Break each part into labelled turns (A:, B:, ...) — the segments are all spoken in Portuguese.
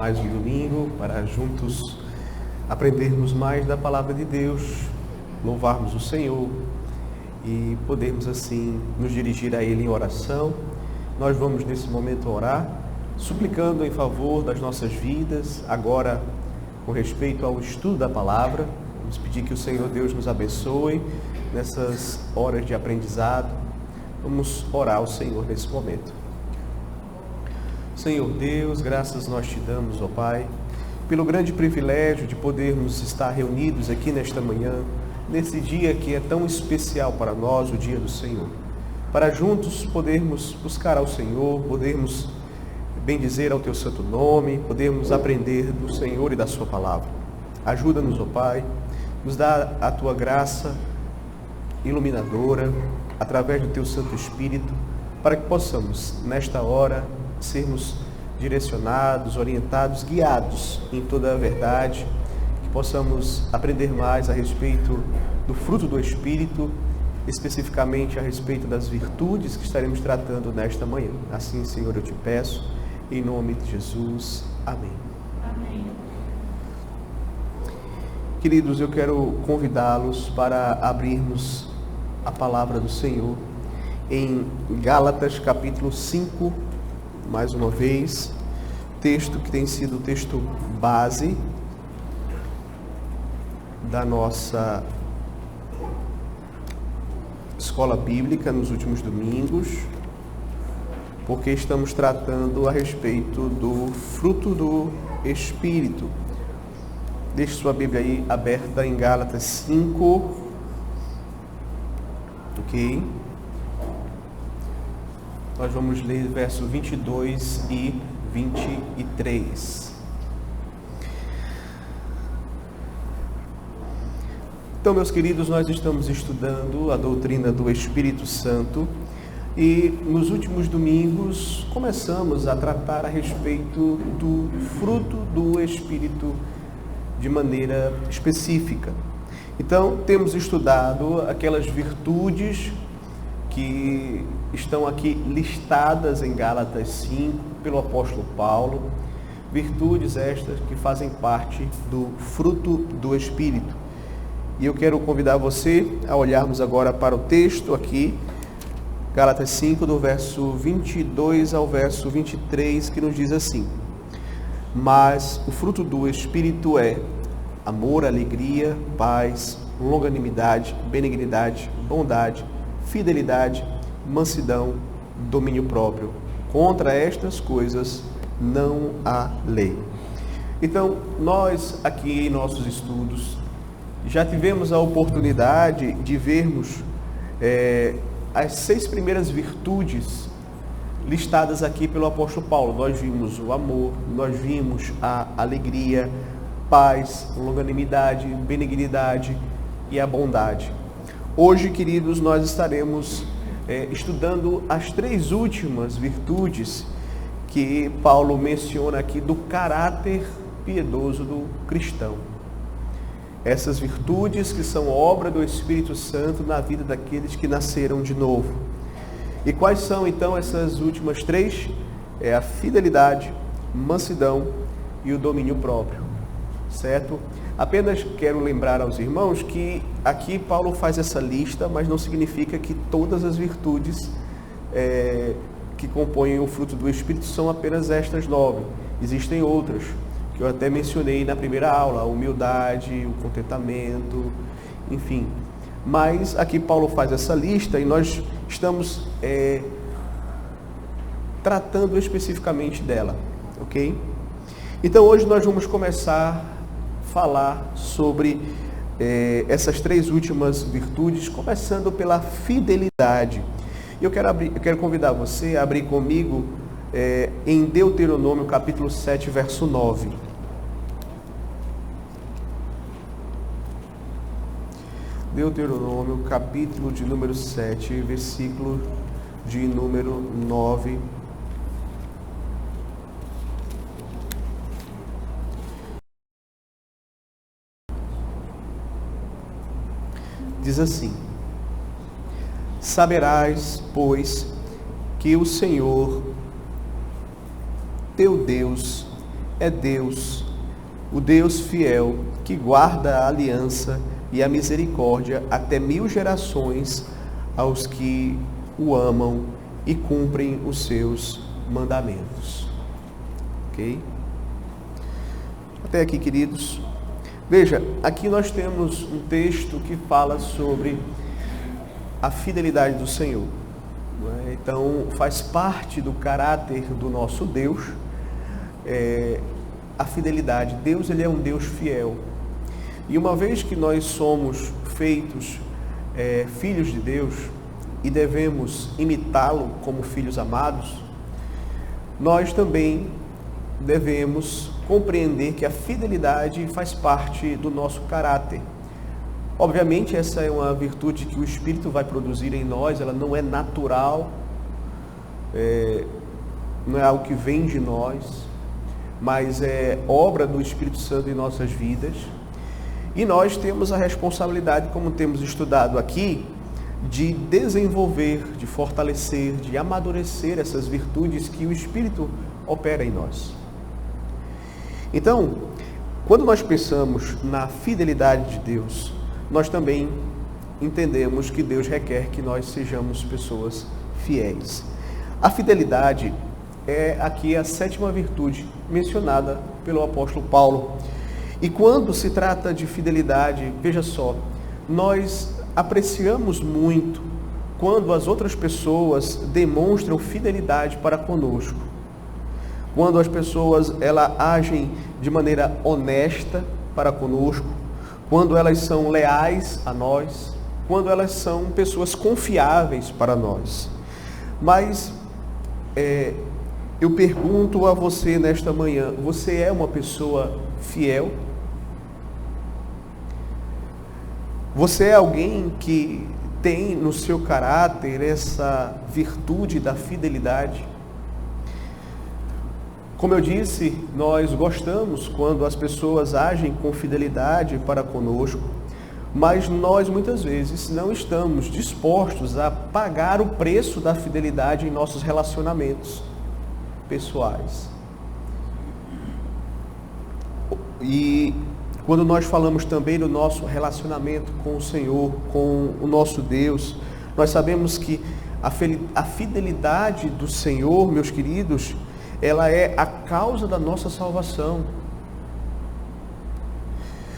A: Mais um domingo para juntos aprendermos mais da palavra de Deus, louvarmos o Senhor e podermos assim nos dirigir a Ele em oração. Nós vamos nesse momento orar, suplicando em favor das nossas vidas, agora com respeito ao estudo da palavra. Vamos pedir que o Senhor Deus nos abençoe nessas horas de aprendizado. Vamos orar ao Senhor nesse momento. Senhor Deus, graças nós te damos, ó Pai, pelo grande privilégio de podermos estar reunidos aqui nesta manhã, nesse dia que é tão especial para nós, o dia do Senhor. Para juntos podermos buscar ao Senhor, podermos bendizer ao teu santo nome, podermos aprender do Senhor e da sua palavra. Ajuda-nos, ó Pai, nos dá a tua graça iluminadora, através do teu Santo Espírito, para que possamos, nesta hora, sermos direcionados, orientados, guiados em toda a verdade, que possamos aprender mais a respeito do fruto do Espírito, especificamente a respeito das virtudes que estaremos tratando nesta manhã. Assim, Senhor, eu te peço, em nome de Jesus. Amém.
B: Amém.
A: Queridos, eu quero convidá-los para abrirmos a palavra do Senhor em Gálatas capítulo 5, mais uma vez, texto que tem sido o texto base da nossa escola bíblica nos últimos domingos, porque estamos tratando a respeito do fruto do Espírito. Deixe sua Bíblia aí aberta em Gálatas 5, ok? Nós vamos ler versos 22 e 23. Então, meus queridos, nós estamos estudando a doutrina do Espírito Santo e nos últimos domingos começamos a tratar a respeito do fruto do Espírito de maneira específica. Então, temos estudado aquelas virtudes que estão aqui listadas em Gálatas 5 pelo apóstolo Paulo, virtudes estas que fazem parte do fruto do Espírito. E eu quero convidar você a olharmos agora para o texto aqui, Gálatas 5, do verso 22 ao verso 23, que nos diz assim: Mas o fruto do Espírito é amor, alegria, paz, longanimidade, benignidade, bondade, fidelidade, mansidão, domínio próprio. Contra estas coisas não há lei. Então, nós aqui em nossos estudos já tivemos a oportunidade de vermos as 6 primeiras virtudes listadas aqui pelo apóstolo Paulo. Nós vimos o amor, nós vimos a alegria, paz, longanimidade, benignidade e a bondade. Hoje, queridos, nós estaremos estudando as 3 últimas virtudes que Paulo menciona aqui do caráter piedoso do cristão. Essas virtudes que são obra do Espírito Santo na vida daqueles que nasceram de novo. E quais são então essas últimas 3? É a fidelidade, mansidão e o domínio próprio, certo? Apenas quero lembrar aos irmãos que aqui Paulo faz essa lista, mas não significa que todas as virtudes que compõem o fruto do Espírito são apenas estas 9. Existem outras, que eu até mencionei na primeira aula: a humildade, o contentamento, enfim. Mas aqui Paulo faz essa lista e nós estamos tratando especificamente dela, ok? Então hoje nós vamos começar falar sobre essas 3 últimas virtudes, começando pela fidelidade. Eu quero convidar você a abrir comigo em Deuteronômio capítulo 7, verso 9. Deuteronômio capítulo de número 7, versículo de número 9. Diz assim: Saberás, pois, que o Senhor, teu Deus, é Deus, o Deus fiel, que guarda a aliança e a misericórdia até 1000 gerações aos que o amam e cumprem os seus mandamentos. Ok? Até aqui, queridos. Veja, aqui nós temos um texto que fala sobre a fidelidade do Senhor. Então, faz parte do caráter do nosso Deus a fidelidade. Deus, ele é um Deus fiel. E uma vez que nós somos feitos filhos de Deus e devemos imitá-lo como filhos amados, nós também devemos compreender que a fidelidade faz parte do nosso caráter. Obviamente, essa é uma virtude que o Espírito vai produzir em nós, ela não é natural, não é algo que vem de nós, mas é obra do Espírito Santo em nossas vidas. E nós temos a responsabilidade, como temos estudado aqui, de desenvolver, de fortalecer, de amadurecer essas virtudes que o Espírito opera em nós. Então, quando nós pensamos na fidelidade de Deus, nós também entendemos que Deus requer que nós sejamos pessoas fiéis. A fidelidade é aqui a 7ª virtude mencionada pelo apóstolo Paulo. E quando se trata de fidelidade, veja só, nós apreciamos muito quando as outras pessoas demonstram fidelidade para conosco. Quando as pessoas agem de maneira honesta para conosco, quando elas são leais a nós, quando elas são pessoas confiáveis para nós. Mas eu pergunto a você nesta manhã, você é uma pessoa fiel? Você é alguém que tem no seu caráter essa virtude da fidelidade? Como eu disse, nós gostamos quando as pessoas agem com fidelidade para conosco, mas nós muitas vezes não estamos dispostos a pagar o preço da fidelidade em nossos relacionamentos pessoais. E quando nós falamos também do nosso relacionamento com o Senhor, com o nosso Deus, nós sabemos que a fidelidade do Senhor, meus queridos, ela é a causa da nossa salvação.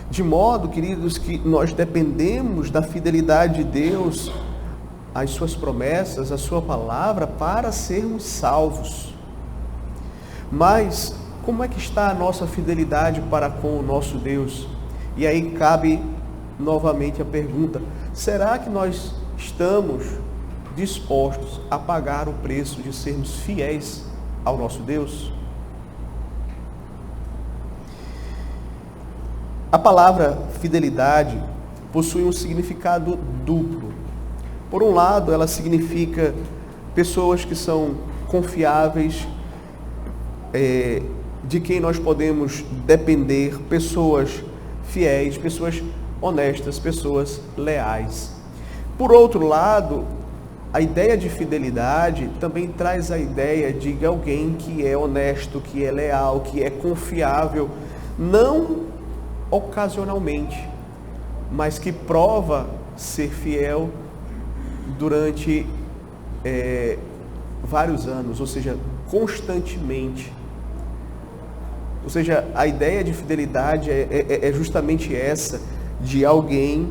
A: De modo, queridos, que nós dependemos da fidelidade de Deus, as suas promessas, a sua palavra, para sermos salvos. Mas como é que está a nossa fidelidade para com o nosso Deus? E aí cabe novamente a pergunta: será que nós estamos dispostos a pagar o preço de sermos fiéis ao nosso Deus? A palavra fidelidade possui um significado duplo. Por um lado, ela significa pessoas que são confiáveis, de quem nós podemos depender, pessoas fiéis, pessoas honestas, pessoas leais. Por outro lado, a ideia de fidelidade também traz a ideia de alguém que é honesto, que é leal, que é confiável, não ocasionalmente, mas que prova ser fiel durante vários anos, ou seja, constantemente. Ou seja, a ideia de fidelidade é justamente essa, de alguém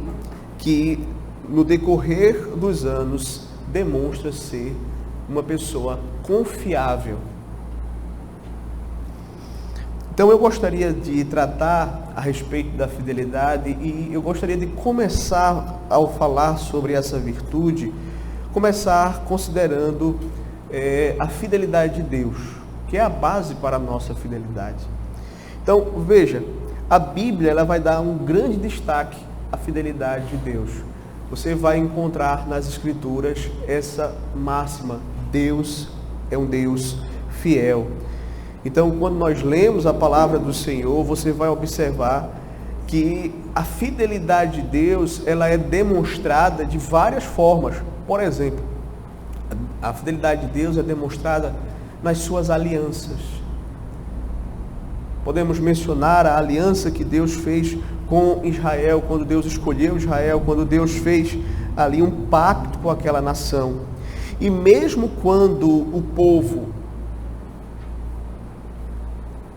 A: que no decorrer dos anos demonstra ser uma pessoa confiável. Então eu gostaria de tratar a respeito da fidelidade e eu gostaria de começar, ao falar sobre essa virtude, começar considerando a fidelidade de Deus, que é a base para a nossa fidelidade. Então, veja, a Bíblia ela vai dar um grande destaque à fidelidade de Deus. Você vai encontrar nas Escrituras essa máxima: Deus é um Deus fiel. Então, quando nós lemos a palavra do Senhor, você vai observar que a fidelidade de Deus ela é demonstrada de várias formas. Por exemplo, a fidelidade de Deus é demonstrada nas suas alianças. Podemos mencionar a aliança que Deus fez com Israel, quando Deus escolheu Israel, quando Deus fez ali um pacto com aquela nação. E mesmo quando o povo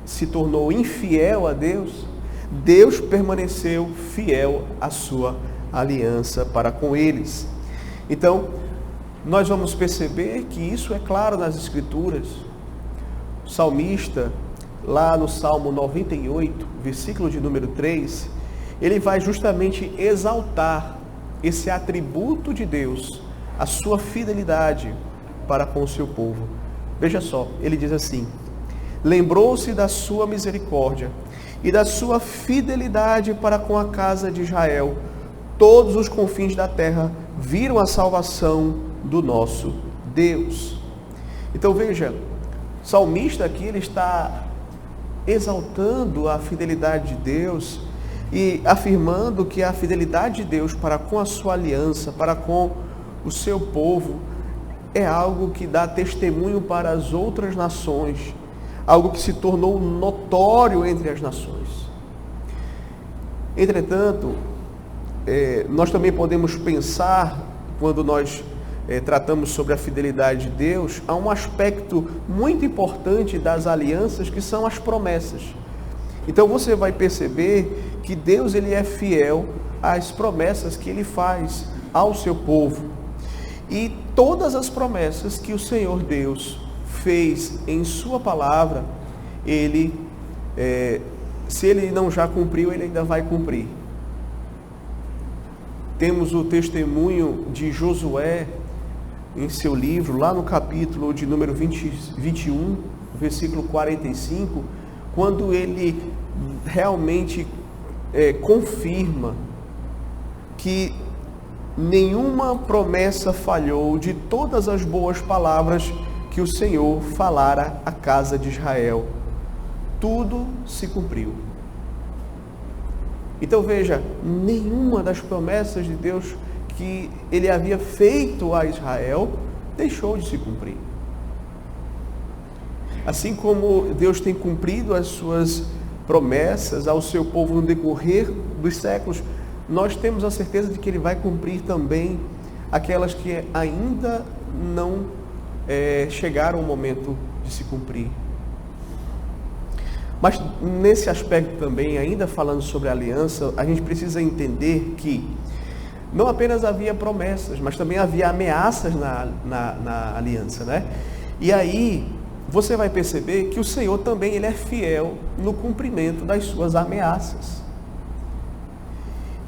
A: se tornou infiel a Deus, Deus permaneceu fiel à sua aliança para com eles. Então, nós vamos perceber que isso é claro nas Escrituras. O salmista, lá no Salmo 98, versículo de número 3, ele vai justamente exaltar esse atributo de Deus, a sua fidelidade para com o seu povo. Veja só, ele diz assim: lembrou-se da sua misericórdia e da sua fidelidade para com a casa de Israel. Todos os confins da terra viram a salvação do nosso Deus. Então veja, o salmista aqui ele está exaltando a fidelidade de Deus e afirmando que a fidelidade de Deus para com a sua aliança, para com o seu povo, é algo que dá testemunho para as outras nações, algo que se tornou notório entre as nações. Entretanto, nós também podemos pensar, quando nós tratamos sobre a fidelidade de Deus, há um aspecto muito importante das alianças, que são as promessas. Então você vai perceber que Deus ele é fiel às promessas que ele faz ao seu povo. E todas as promessas que o Senhor Deus fez em sua palavra, ele, se ele não já cumpriu, ele ainda vai cumprir. Temos o testemunho de Josué em seu livro, lá no capítulo de número 21, versículo 45, quando ele realmente confirma que nenhuma promessa falhou de todas as boas palavras que o Senhor falara à casa de Israel. Tudo se cumpriu. Então veja, nenhuma das promessas de Deus que ele havia feito a Israel deixou de se cumprir. Assim como Deus tem cumprido as suas promessas ao seu povo no decorrer dos séculos, nós temos a certeza de que ele vai cumprir também aquelas que ainda não chegaram ao momento de se cumprir. Mas nesse aspecto também, ainda falando sobre a aliança, a gente precisa entender que não apenas havia promessas, mas também havia ameaças na aliança, né? E aí você vai perceber que o Senhor também ele é fiel no cumprimento das suas ameaças.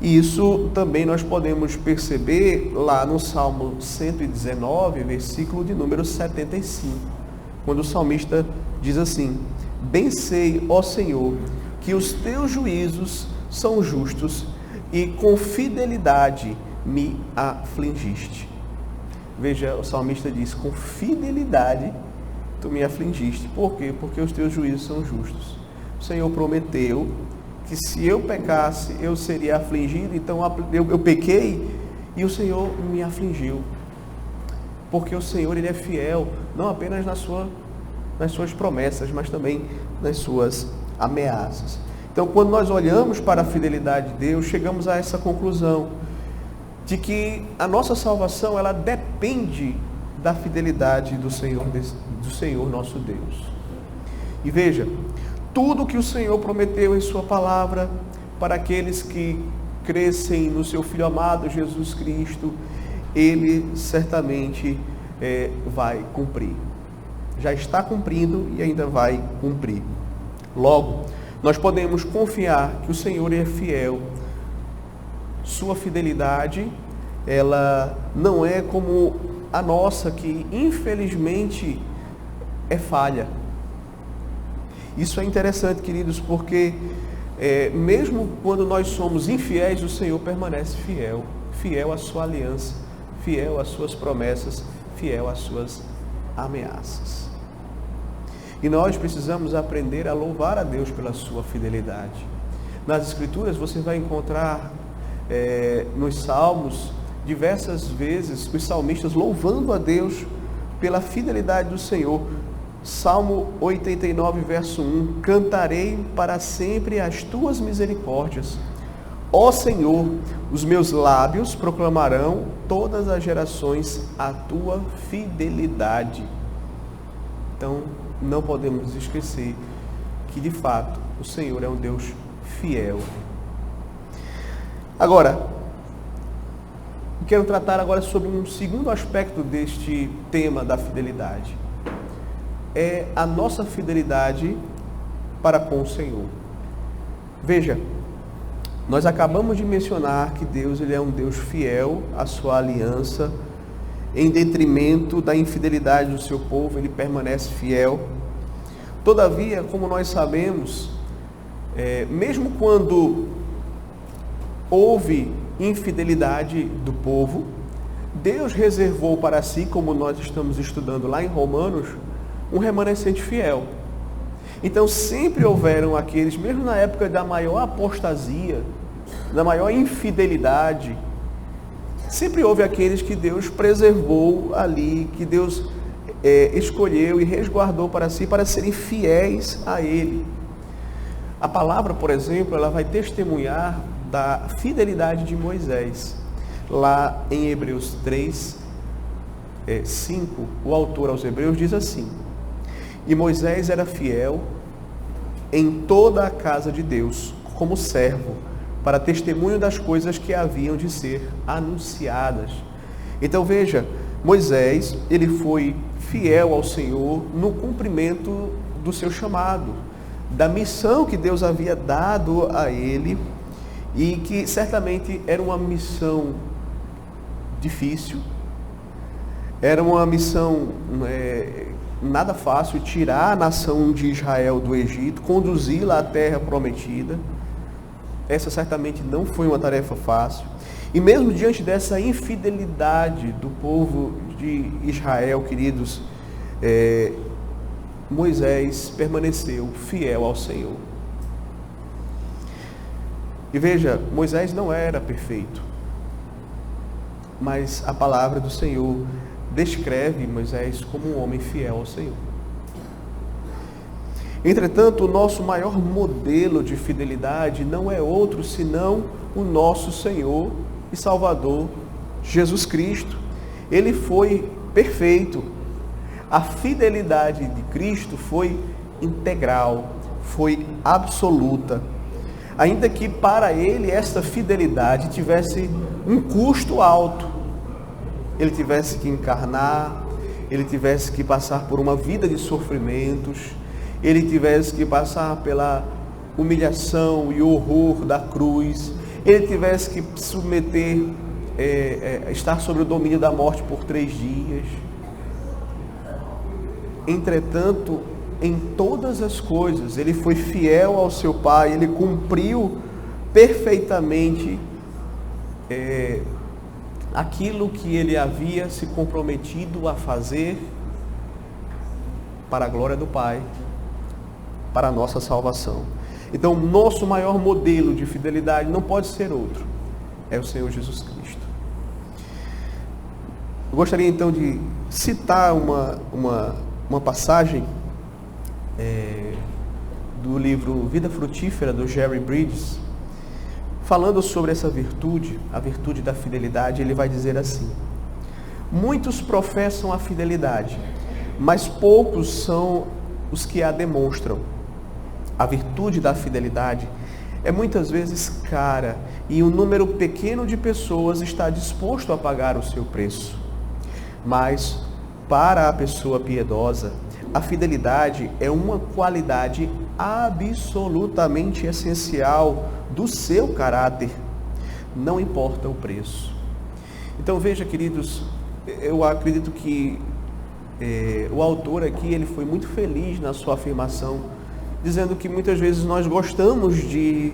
A: E isso também nós podemos perceber lá no Salmo 119, versículo de número 75, quando o salmista diz assim: bem sei, ó Senhor, que os teus juízos são justos e com fidelidade me afligiste. Veja, o salmista diz: com fidelidade tu me afligiste. Por quê? Porque os teus juízos são justos. O Senhor prometeu que se eu pecasse, eu seria afligido. Então eu pequei e o Senhor me afligiu. Porque o Senhor ele é fiel, não apenas nas suas promessas, mas também nas suas ameaças. Então, quando nós olhamos para a fidelidade de Deus, chegamos a essa conclusão de que a nossa salvação ela depende da fidelidade do Senhor nosso Deus. E veja, tudo que o Senhor prometeu em sua palavra para aqueles que crescem no seu Filho amado Jesus Cristo, ele certamente vai cumprir. Já está cumprindo e ainda vai cumprir. Logo, nós podemos confiar que o Senhor é fiel. Sua fidelidade, ela não é como a nossa, que infelizmente é falha. Isso é interessante, queridos, porque mesmo quando nós somos infiéis, o Senhor permanece fiel. Fiel à sua aliança, fiel às suas promessas, fiel às suas ameaças. E nós precisamos aprender a louvar a Deus pela sua fidelidade. Nas Escrituras você vai encontrar nos Salmos diversas vezes os salmistas louvando a Deus pela fidelidade do Senhor. Salmo 89, verso 1. Cantarei para sempre as tuas misericórdias. Ó Senhor, os meus lábios proclamarão todas as gerações a tua fidelidade. Então, não podemos esquecer que, de fato, o Senhor é um Deus fiel. Agora, quero tratar agora sobre um segundo aspecto deste tema da fidelidade. É a nossa fidelidade para com o Senhor. Veja, nós acabamos de mencionar que Deus ele é um Deus fiel à sua aliança, em detrimento da infidelidade do seu povo, ele permanece fiel. Todavia, como nós sabemos, mesmo quando houve infidelidade do povo, Deus reservou para si, como nós estamos estudando lá em Romanos, um remanescente fiel. Então sempre houveram aqueles, mesmo na época da maior apostasia, da maior infidelidade, sempre houve aqueles que Deus preservou ali, que Deus escolheu e resguardou para si, para serem fiéis a Ele. A palavra, por exemplo, ela vai testemunhar da fidelidade de Moisés. Lá em Hebreus 3, 5, o autor aos Hebreus diz assim: E Moisés era fiel em toda a casa de Deus, como servo, para testemunho das coisas que haviam de ser anunciadas. Então veja, Moisés, ele foi fiel ao Senhor no cumprimento do seu chamado, da missão que Deus havia dado a ele, e que certamente era uma missão difícil, era uma missão nada fácil, tirar a nação de Israel do Egito, conduzi-la à terra prometida. Essa certamente não foi uma tarefa fácil. E mesmo diante dessa infidelidade do povo de Israel, queridos, Moisés permaneceu fiel ao Senhor. E veja, Moisés não era perfeito, mas a palavra do Senhor descreve Moisés como um homem fiel ao Senhor. Entretanto, o nosso maior modelo de fidelidade não é outro senão o nosso Senhor e Salvador, Jesus Cristo. Ele foi perfeito. A fidelidade de Cristo foi integral, foi absoluta. Ainda que para ele esta fidelidade tivesse um custo alto. Ele tivesse que encarnar, ele tivesse que passar por uma vida de sofrimentos, ele tivesse que passar pela humilhação e horror da cruz, ele tivesse que submeter, estar sob o domínio da morte por 3 dias. Entretanto, em todas as coisas, ele foi fiel ao seu Pai, ele cumpriu perfeitamente aquilo que ele havia se comprometido a fazer para a glória do Pai, para a nossa salvação. Então, nosso maior modelo de fidelidade não pode ser outro, é o Senhor Jesus Cristo. Eu gostaria então de citar uma passagem do livro Vida Frutífera, do Jerry Bridges, falando sobre essa virtude, a virtude da fidelidade. Ele vai dizer assim: muitos professam a fidelidade, mas poucos são os que a demonstram. A virtude da fidelidade é muitas vezes cara e um número pequeno de pessoas está disposto a pagar o seu preço. Mas, para a pessoa piedosa, a fidelidade é uma qualidade absolutamente essencial do seu caráter, não importa o preço. Então veja, queridos, eu acredito que o autor aqui ele foi muito feliz na sua afirmação, dizendo que muitas vezes nós gostamos de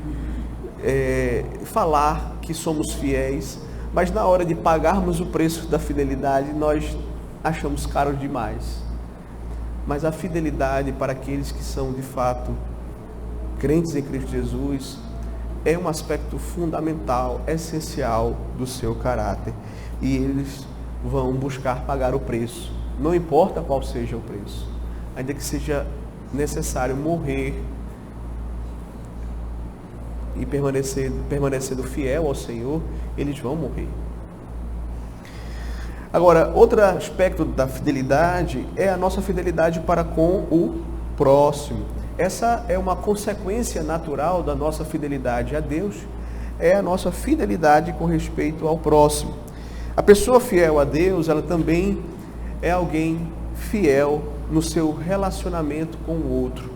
A: falar que somos fiéis, mas na hora de pagarmos o preço da fidelidade, nós achamos caro demais. Mas a fidelidade para aqueles que são de fato crentes em Cristo Jesus é um aspecto fundamental, essencial do seu caráter. E eles vão buscar pagar o preço, não importa qual seja o preço. ainda que seja necessário morrer e permanecendo fiel ao Senhor, eles vão morrer. Agora, outro aspecto da fidelidade é a nossa fidelidade para com o próximo. Essa é uma consequência natural da nossa fidelidade a Deus, é a nossa fidelidade com respeito ao próximo. A pessoa fiel a Deus, ela também é alguém fiel no seu relacionamento com o outro.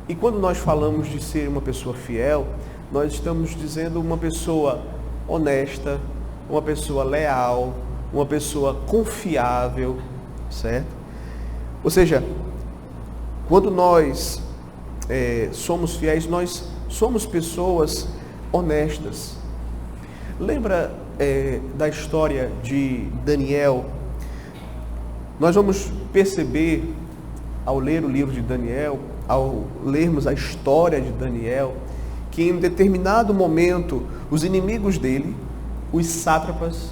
A: E quando nós falamos de ser uma pessoa fiel, nós estamos dizendo uma pessoa honesta, uma pessoa leal, uma pessoa confiável, certo? Ou seja, quando nós somos fiéis, nós somos pessoas honestas. Lembra da história de Daniel? Nós vamos perceber, ao ler o livro de Daniel, ao lermos a história de Daniel, que em um determinado momento, os inimigos dele, os sátrapas,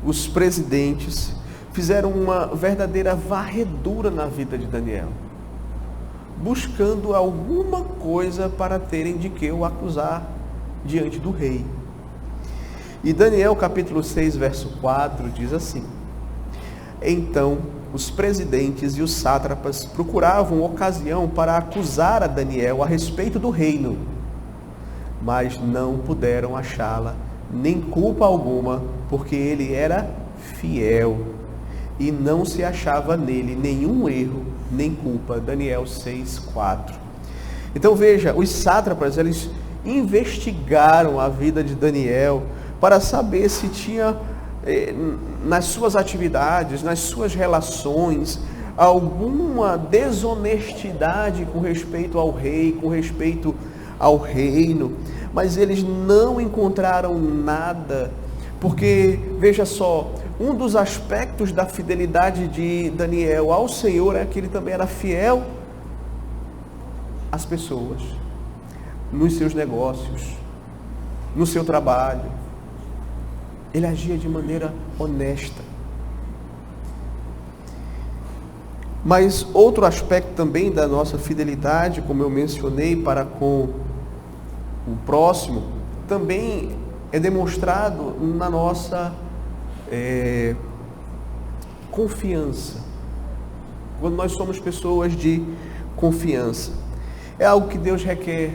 A: os presidentes, fizeram uma verdadeira varredura na vida de Daniel, buscando alguma coisa para terem de que o acusar diante do rei. E Daniel capítulo 6, verso 4 diz assim: então os presidentes e os sátrapas procuravam ocasião para acusar a Daniel a respeito do reino, mas não puderam achá-la, nem culpa alguma, porque ele era fiel e não se achava nele nenhum erro, nem culpa. Daniel 6:4. Então veja, os sátrapas, eles investigaram a vida de Daniel para saber se tinha nas suas atividades, nas suas relações, alguma desonestidade com respeito ao rei, com respeito ao reino, mas eles não encontraram nada, porque, veja só, um dos aspectos da fidelidade de Daniel ao Senhor é que ele também era fiel às pessoas, nos seus negócios, no seu trabalho. Ele agia de maneira honesta. Mas outro aspecto também da nossa fidelidade, como eu mencionei, para com o próximo, também é demonstrado na nossa confiança. Quando nós somos pessoas de confiança. É algo que Deus requer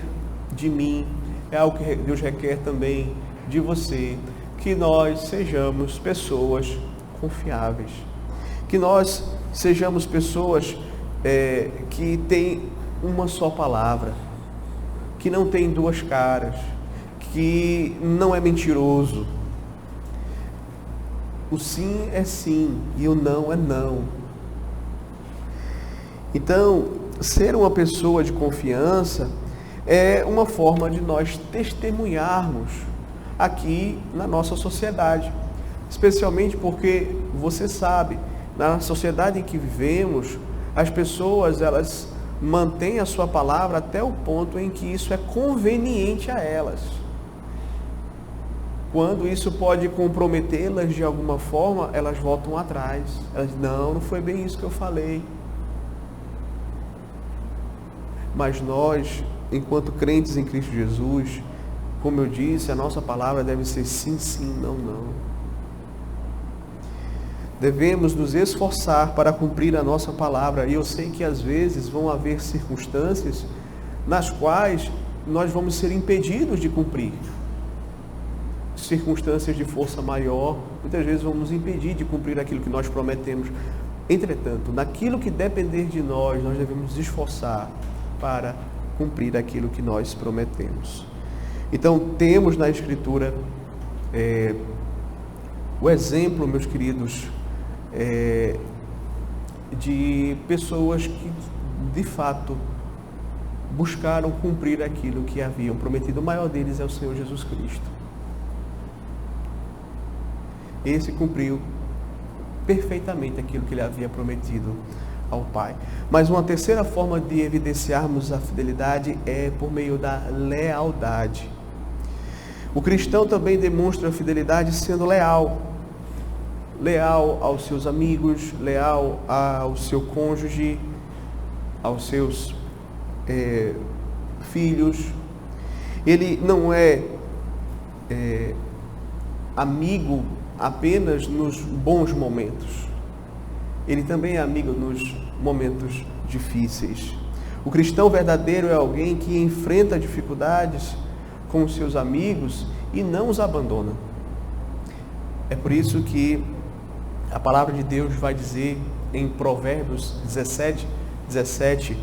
A: de mim, é algo que Deus requer também de você, que nós sejamos pessoas confiáveis, que nós sejamos pessoas que têm uma só palavra, que não tem duas caras, que não é mentiroso. O sim é sim e o não é não. Então, ser uma pessoa de confiança é uma forma de nós testemunharmos aqui na nossa sociedade, especialmente porque você sabe, na sociedade em que vivemos, as pessoas, elas mantêm a sua palavra até o ponto em que isso é conveniente a elas. Quando isso pode comprometê-las de alguma forma, elas voltam atrás. Elas dizem, não foi bem isso que eu falei. Mas nós, enquanto crentes em Cristo Jesus, como eu disse, a nossa palavra deve ser sim, sim, não, não. Devemos nos esforçar para cumprir a nossa palavra. E eu sei que às vezes vão haver circunstâncias nas quais nós vamos ser impedidos de cumprir. Circunstâncias de força maior, muitas vezes vão nos impedir de cumprir aquilo que nós prometemos. Entretanto, naquilo que depender de nós, nós devemos nos esforçar para cumprir aquilo que nós prometemos. Então, temos na Escritura o exemplo, meus queridos, de pessoas que, de fato, buscaram cumprir aquilo que haviam prometido. O maior deles é o Senhor Jesus Cristo. Esse cumpriu perfeitamente aquilo que ele havia prometido ao Pai. Mas uma terceira forma de evidenciarmos a fidelidade é por meio da lealdade. O cristão também demonstra a fidelidade sendo leal. Leal aos seus amigos, leal ao seu cônjuge, aos seus filhos. Ele não é amigo apenas nos bons momentos. Ele também é amigo nos momentos difíceis. O cristão verdadeiro é alguém que enfrenta dificuldades com os seus amigos e não os abandona. É por isso que a palavra de Deus vai dizer em Provérbios 17,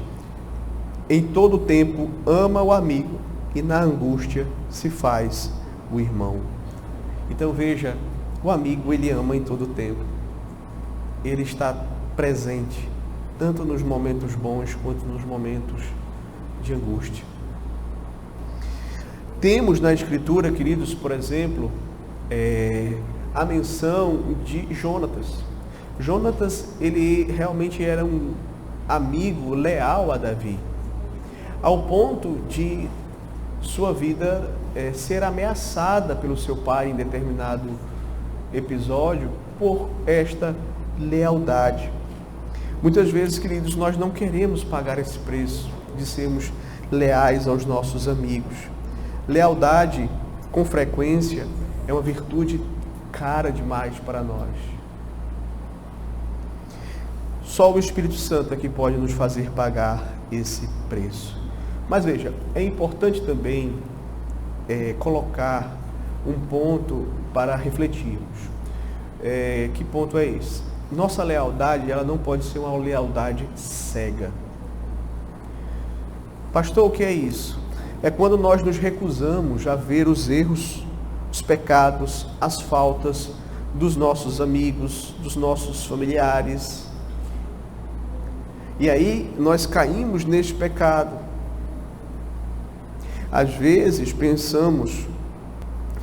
A: em todo tempo ama o amigo e na angústia se faz o irmão. Então veja, o amigo ele ama em todo tempo. Ele está presente, tanto nos momentos bons quanto nos momentos de angústia. Temos na Escritura, queridos, por exemplo, a menção de Jonatas. Jonatas, ele realmente era um amigo leal a Davi, ao ponto de sua vida ser ameaçada pelo seu pai em determinado episódio por esta lealdade. Muitas vezes, queridos, nós não queremos pagar esse preço de sermos leais aos nossos amigos. Lealdade, com frequência, é uma virtude cara demais para nós. Só o Espírito Santo é que pode nos fazer pagar esse preço. Mas veja, é importante também colocar um ponto para refletirmos. Que ponto é esse? Nossa lealdade, ela não pode ser uma lealdade cega. Pastor, o que é isso? É quando nós nos recusamos a ver os erros, os pecados, as faltas dos nossos amigos, dos nossos familiares. E aí nós caímos neste pecado. Às vezes pensamos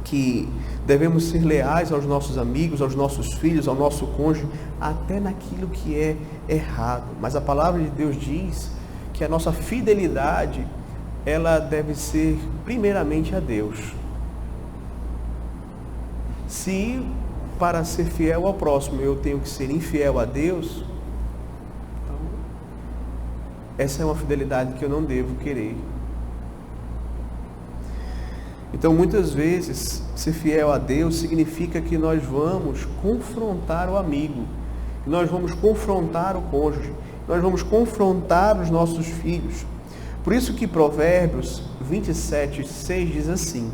A: que devemos ser leais aos nossos amigos, aos nossos filhos, ao nosso cônjuge, até naquilo que é errado. Mas a palavra de Deus diz que a nossa fidelidade, ela deve ser primeiramente a Deus. Se para ser fiel ao próximo eu tenho que ser infiel a Deus, então essa é uma fidelidade que eu não devo querer. Então, muitas vezes, ser fiel a Deus significa que nós vamos confrontar o amigo, que nós vamos confrontar o cônjuge, que nós vamos confrontar os nossos filhos. Por isso que Provérbios 27:6 diz assim: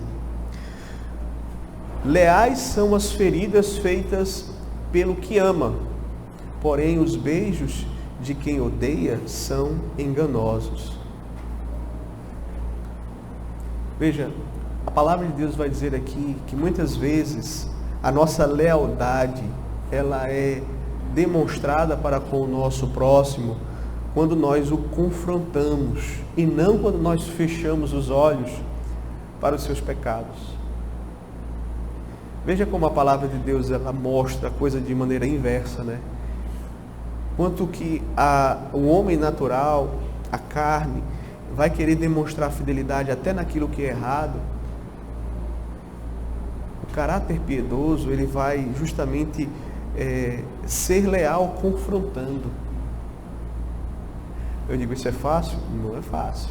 A: leais são as feridas feitas pelo que ama, porém os beijos de quem odeia são enganosos. Veja, a palavra de Deus vai dizer aqui que muitas vezes a nossa lealdade, ela é demonstrada para com o nosso próximo quando nós o confrontamos e não quando nós fechamos os olhos para os seus pecados. Veja como a palavra de Deus, ela mostra a coisa de maneira inversa, né? Quanto que o homem natural, a carne, vai querer demonstrar fidelidade até naquilo que é errado, o caráter piedoso, ele vai justamente ser leal confrontando. Eu digo, isso é fácil? Não é fácil.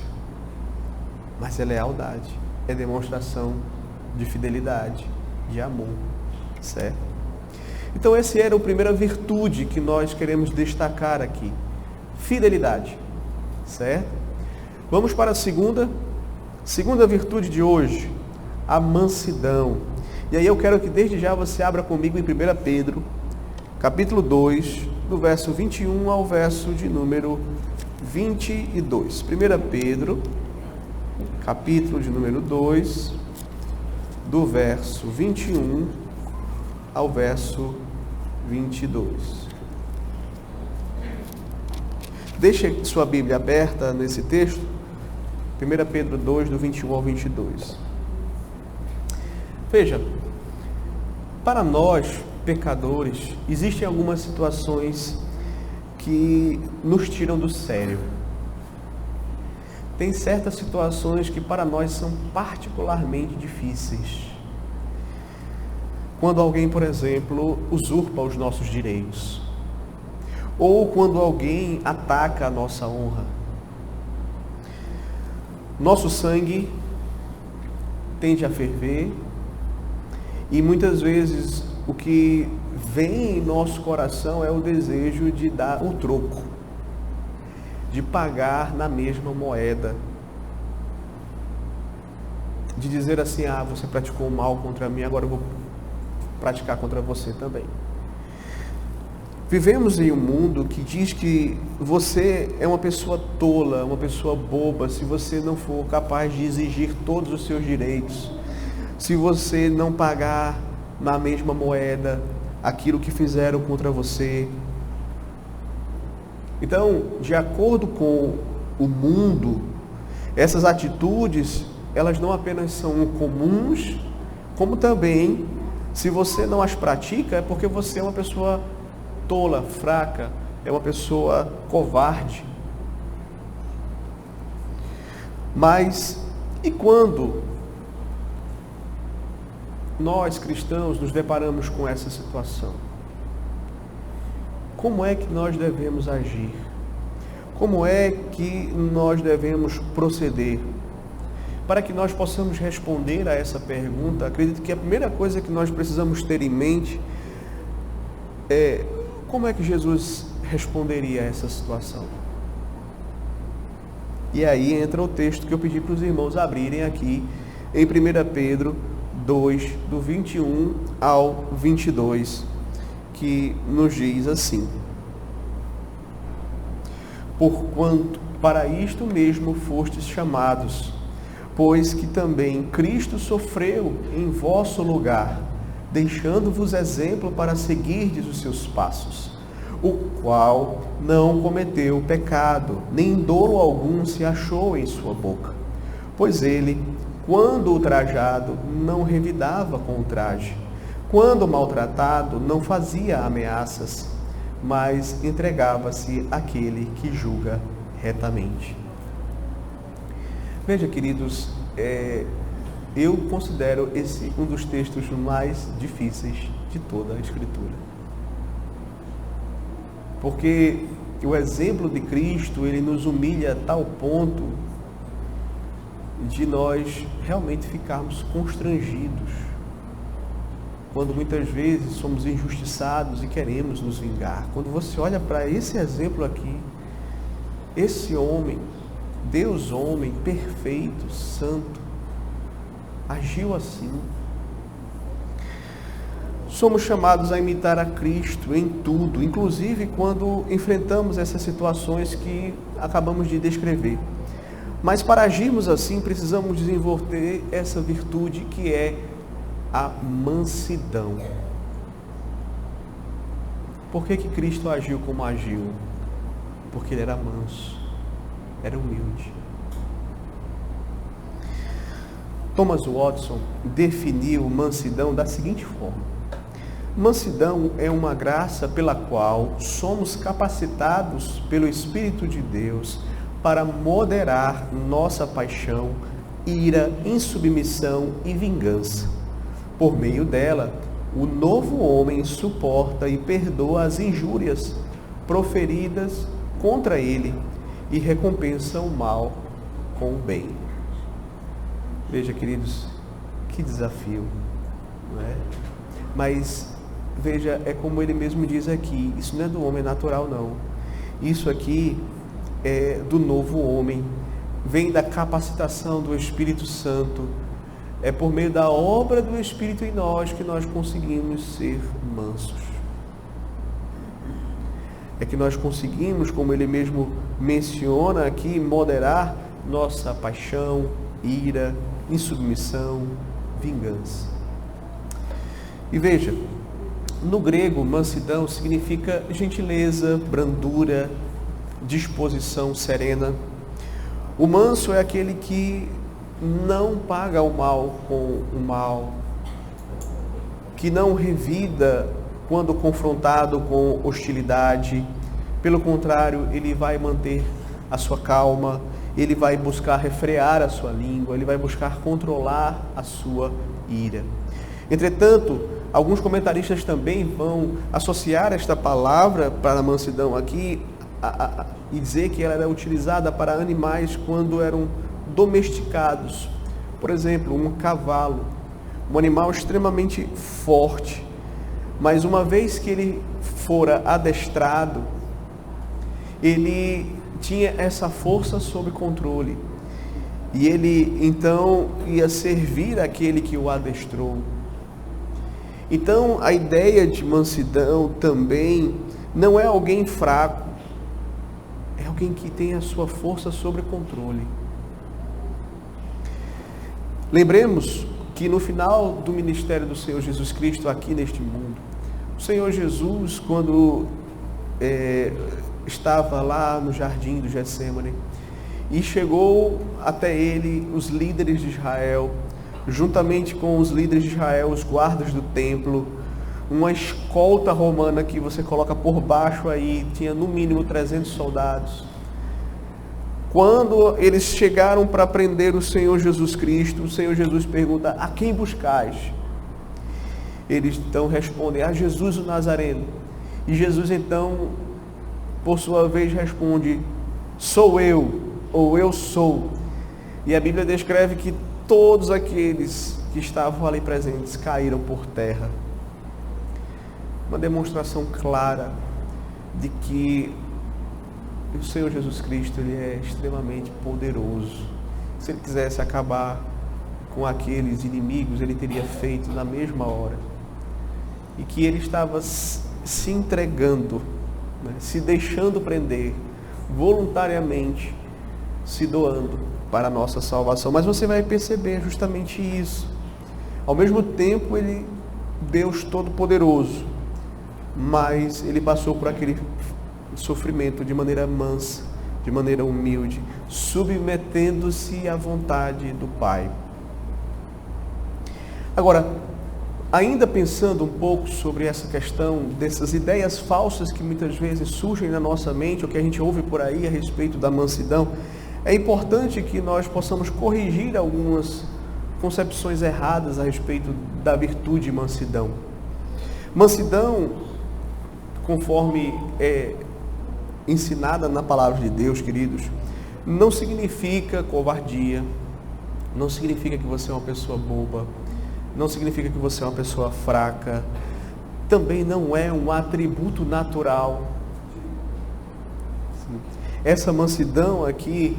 A: Mas é lealdade, é demonstração de fidelidade, de amor, certo? Então essa era a primeira virtude que nós queremos destacar aqui, fidelidade, certo? Vamos para a segunda virtude de hoje, a mansidão. E aí eu quero que desde já você abra comigo em 1 Pedro, capítulo 2, do verso 21 ao verso de número 22. 1 Pedro, capítulo de número 2, do verso 21 ao verso 22. Deixe sua Bíblia aberta nesse texto, 1 Pedro 2, do 21 ao 22. Veja, para nós, pecadores, existem algumas situações que nos tiram do sério. Tem certas situações que para nós são particularmente difíceis. Quando alguém, por exemplo, usurpa os nossos direitos. Ou quando alguém ataca a nossa honra. Nosso sangue tende a ferver e muitas vezes o que vem em nosso coração é o desejo de dar o troco, de pagar na mesma moeda, de dizer assim: você praticou mal contra mim, agora eu vou praticar contra você também. Vivemos em um mundo que diz que você é uma pessoa tola, uma pessoa boba, se você não for capaz de exigir todos os seus direitos, se você não pagar na mesma moeda aquilo que fizeram contra você. Então, de acordo com o mundo, essas atitudes, elas não apenas são comuns, como também, se você não as pratica, é porque você é uma pessoa tola, fraca, é uma pessoa covarde. Mas, e quando nós cristãos nos deparamos com essa situação? Como é que nós devemos agir? Como é que nós devemos proceder? Para que nós possamos responder a essa pergunta, acredito que a primeira coisa que nós precisamos ter em mente é: como é que Jesus responderia a essa situação? E aí entra o texto que eu pedi para os irmãos abrirem aqui em 1 Pedro 2, do 21 ao 22, que nos diz assim: porquanto para isto mesmo fostes chamados, pois que também Cristo sofreu em vosso lugar, deixando-vos exemplo para seguirdes os seus passos, o qual não cometeu pecado, nem dolo algum se achou em sua boca. Pois ele, quando ultrajado, não revidava com ultraje, quando maltratado, não fazia ameaças, mas entregava-se àquele que julga retamente. Veja, queridos, eu considero esse um dos textos mais difíceis de toda a Escritura. Porque o exemplo de Cristo, ele nos humilha a tal ponto de nós realmente ficarmos constrangidos, quando muitas vezes somos injustiçados e queremos nos vingar. Quando você olha para esse exemplo aqui, esse homem, Deus homem, perfeito, santo, agiu assim. Somos chamados a imitar a Cristo em tudo, inclusive quando enfrentamos essas situações que acabamos de descrever. Mas para agirmos assim, precisamos desenvolver essa virtude que é a mansidão. Por que Cristo agiu como agiu? Porque ele era manso, era humilde. Thomas Watson definiu mansidão da seguinte forma: mansidão é uma graça pela qual somos capacitados pelo Espírito de Deus para moderar nossa paixão, ira, insubmissão e vingança. Por meio dela, o novo homem suporta e perdoa as injúrias proferidas contra ele e recompensa o mal com o bem. Veja, queridos, que desafio, não é? Mas veja, é como ele mesmo diz aqui, isso não é do homem natural, não. Isso aqui é do novo homem, vem da capacitação do Espírito Santo. É por meio da obra do Espírito em nós que nós conseguimos ser mansos. É que nós conseguimos, como ele mesmo menciona aqui, moderar nossa paixão, ira, insubmissão, vingança. E veja, no grego, mansidão significa gentileza, brandura, disposição serena. O manso é aquele que não paga o mal com o mal, que não revida quando confrontado com hostilidade. Pelo contrário, ele vai manter a sua calma, ele vai buscar refrear a sua língua, ele vai buscar controlar a sua ira. Entretanto, alguns comentaristas também vão associar esta palavra para a mansidão aqui e dizer que ela era utilizada para animais quando eram domesticados. Por exemplo, um cavalo, um animal extremamente forte, mas uma vez que ele fora adestrado, ele tinha essa força sob controle. E ele então ia servir aquele que o adestrou. Então a ideia de mansidão também não é alguém fraco, é alguém que tem a sua força sob controle. Lembremos que no final do ministério do Senhor Jesus Cristo aqui neste mundo, o Senhor Jesus, quando estava lá no jardim do Getsêmani, e chegou até ele os líderes de Israel, juntamente com os líderes de Israel, os guardas do templo, uma escolta romana que você coloca por baixo aí, tinha no mínimo 300 soldados. Quando eles chegaram para prender o Senhor Jesus Cristo, o Senhor Jesus pergunta: a quem buscais? Eles então respondem: a Jesus o Nazareno. E Jesus então, por sua vez, responde: sou eu, ou eu sou. E a Bíblia descreve que todos aqueles que estavam ali presentes caíram por terra. Uma demonstração clara de que o Senhor Jesus Cristo, ele é extremamente poderoso. Se ele quisesse acabar com aqueles inimigos, ele teria feito na mesma hora. E que ele estava se entregando, né, se deixando prender, voluntariamente, se doando para a nossa salvação. Mas você vai perceber justamente isso. Ao mesmo tempo, ele, Deus Todo-Poderoso, mas ele passou por aquele sofrimento de maneira mansa, de maneira humilde, submetendo-se à vontade do Pai. Agora, ainda pensando um pouco sobre essa questão dessas ideias falsas que muitas vezes surgem na nossa mente, ou que a gente ouve por aí a respeito da mansidão, é importante que nós possamos corrigir algumas concepções erradas a respeito da virtude mansidão. Mansidão, conforme é ensinada na palavra de Deus, queridos, não significa covardia, não significa que você é uma pessoa boba, não significa que você é uma pessoa fraca, também não é um atributo natural. Essa mansidão aqui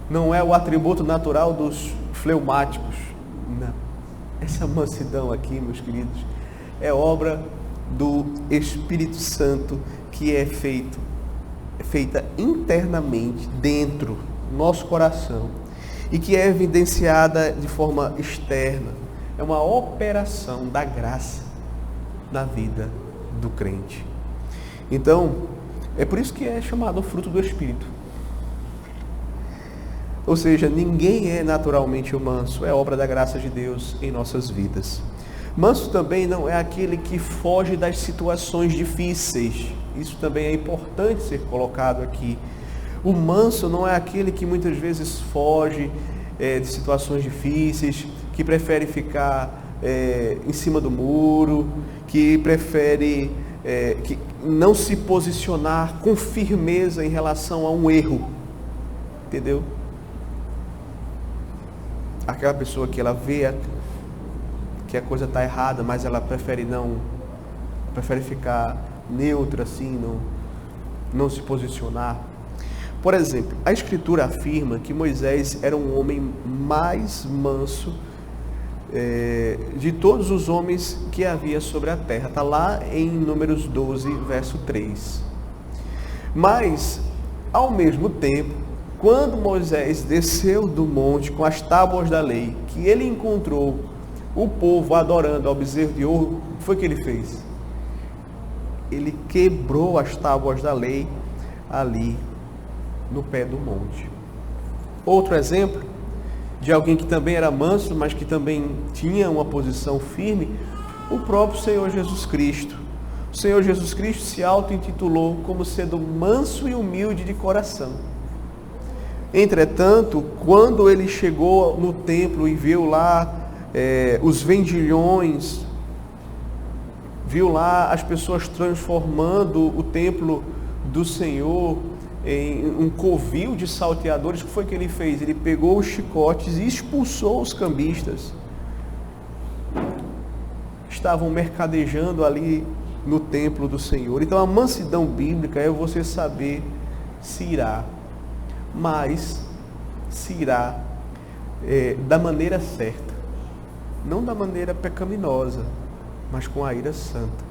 A: não é o atributo natural dos fleumáticos, não. Essa mansidão aqui, meus queridos, é obra do Espírito Santo, que é feita internamente, dentro do nosso coração, e que é evidenciada de forma externa. É uma operação da graça na vida do crente. Então, é por isso que é chamado o fruto do Espírito. Ou seja, ninguém é naturalmente o manso, é obra da graça de Deus em nossas vidas. Manso também não é aquele que foge das situações difíceis. Isso também é importante ser colocado aqui. O manso não é aquele que muitas vezes foge de situações difíceis, que prefere ficar em cima do muro, que prefere que não se posicionar com firmeza em relação a um erro. Entendeu? Aquela pessoa que ela vê que a coisa está errada, mas ela prefere ficar neutra assim, não se posicionar. Por exemplo, a Escritura afirma que Moisés era um homem mais manso de todos os homens que havia sobre a terra. Está lá em Números 12, verso 3. Mas, ao mesmo tempo, quando Moisés desceu do monte com as tábuas da lei, que ele encontrou o povo adorando ao bezerro de ouro, o que foi que ele fez? Ele quebrou as tábuas da lei ali no pé do monte. Outro exemplo de alguém que também era manso, mas que também tinha uma posição firme, o próprio Senhor Jesus Cristo. O Senhor Jesus Cristo se auto-intitulou como sendo manso e humilde de coração. Entretanto, quando ele chegou no templo e viu lá os vendilhões, viu lá as pessoas transformando o templo do Senhor em um covil de salteadores. O que foi que ele fez? Ele pegou os chicotes e expulsou os cambistas. Estavam mercadejando ali no templo do Senhor. Então a mansidão bíblica é você saber se irá, mas se irá da maneira certa, não da maneira pecaminosa, mas com a ira santa.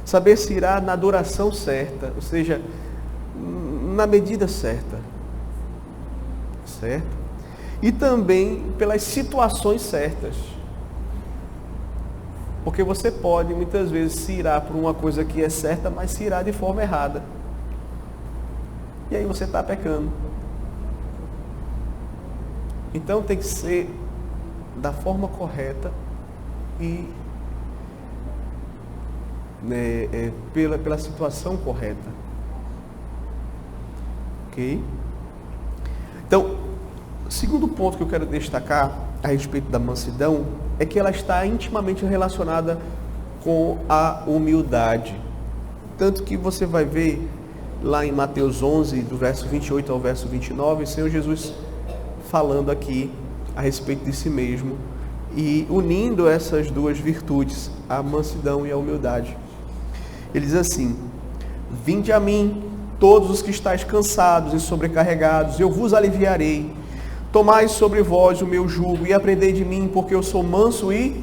A: Saber se irá na adoração certa, ou seja, na medida certa, certo? E também pelas situações certas. Porque você pode muitas vezes se irar por uma coisa que é certa, mas se irar de forma errada. E aí você está pecando. Então tem que ser da forma correta e pela situação correta. Ok? Então, o segundo ponto que eu quero destacar a respeito da mansidão é que ela está intimamente relacionada com a humildade. Tanto que você vai ver lá em Mateus 11, do verso 28 ao verso 29, o Senhor Jesus falando aqui a respeito de si mesmo e unindo essas duas virtudes, a mansidão e a humildade. Ele diz assim: vinde a mim, todos os que estáis cansados e sobrecarregados, eu vos aliviarei. Tomai sobre vós o meu jugo e aprendei de mim, porque eu sou manso e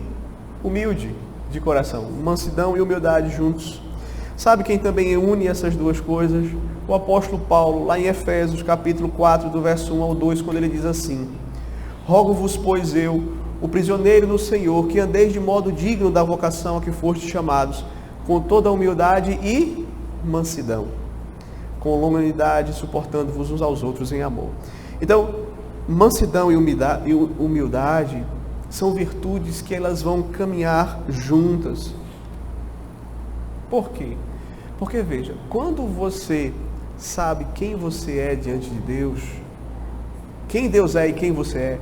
A: humilde de coração. Mansidão e humildade juntos. Sabe quem também une essas duas coisas? O apóstolo Paulo, lá em Efésios, capítulo 4, do verso 1 ao 2, quando ele diz assim: rogo-vos, pois eu, o prisioneiro no Senhor, que andeis de modo digno da vocação a que fostes chamados, com toda a humildade e mansidão, com longanimidade, suportando-vos uns aos outros em amor. Então, mansidão e humildade são virtudes que elas vão caminhar juntas. Por quê? Porque, veja, quando você sabe quem você é diante de Deus, quem Deus é e quem você é,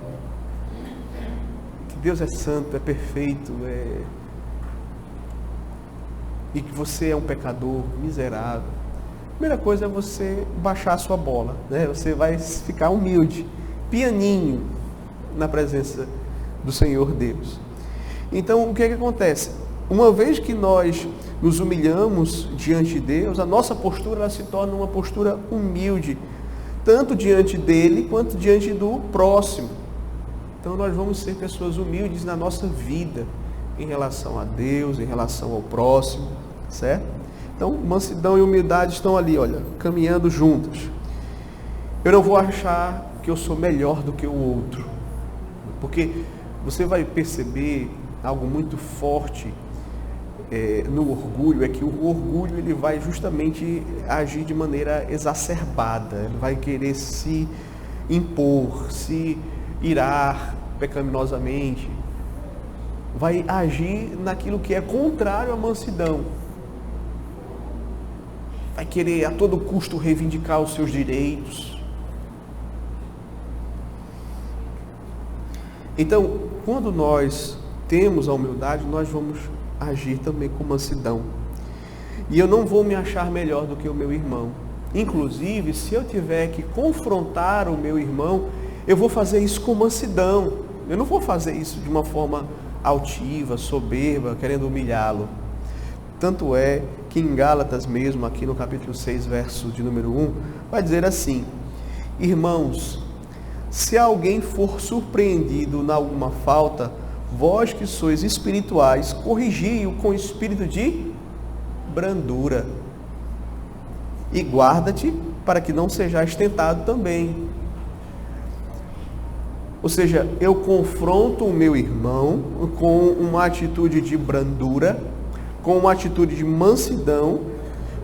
A: que Deus é santo, é perfeito, e que você é um pecador miserável, a primeira coisa é você baixar a sua bola, né? Você vai ficar humilde, pianinho, na presença do Senhor Deus. Então, o que é que acontece? Uma vez que nós nos humilhamos diante de Deus, a nossa postura ela se torna uma postura humilde, tanto diante dele quanto diante do próximo. Então nós vamos ser pessoas humildes na nossa vida, em relação a Deus, em relação ao próximo, certo? Então mansidão e humildade estão ali, olha, caminhando juntas. Eu não vou achar que eu sou melhor do que o outro, porque você vai perceber algo muito forte no orgulho, é que o orgulho ele vai justamente agir de maneira exacerbada, ele vai querer se impor, se irar pecaminosamente, vai agir naquilo que é contrário à mansidão, vai querer a todo custo reivindicar os seus direitos. Então, quando nós temos a humildade, nós vamos agir também com mansidão. E eu não vou me achar melhor do que o meu irmão. Inclusive, se eu tiver que confrontar o meu irmão, eu vou fazer isso com mansidão. Eu não vou fazer isso de uma forma altiva, soberba, querendo humilhá-lo. Tanto é que em Gálatas mesmo, aqui no capítulo 6, verso de número 1, vai dizer assim: irmãos, se alguém for surpreendido em alguma falta, vós que sois espirituais, corrigi-o com espírito de brandura. E guarda-te para que não sejais tentado também. Ou seja, eu confronto o meu irmão com uma atitude de brandura, com uma atitude de mansidão,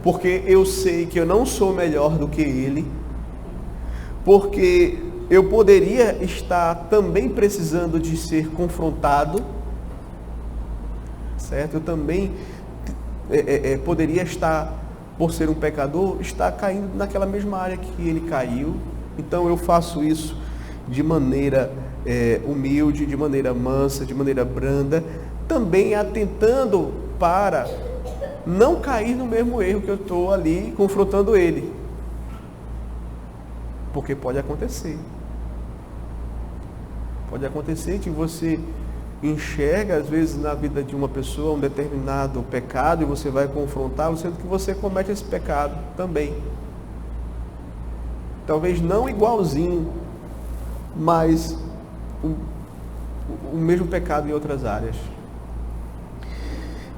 A: porque eu sei que eu não sou melhor do que ele, porque eu poderia estar também precisando de ser confrontado, certo? Eu também poderia estar, por ser um pecador, estar caindo naquela mesma área que ele caiu. Então eu faço isso de maneira humilde, de maneira mansa, de maneira branda, também atentando para não cair no mesmo erro que eu estou ali confrontando ele. Porque pode acontecer. Pode acontecer que você enxerga, às vezes, na vida de uma pessoa um determinado pecado e você vai confrontá-lo, sendo que você comete esse pecado também. Talvez não igualzinho, mas o mesmo pecado em outras áreas.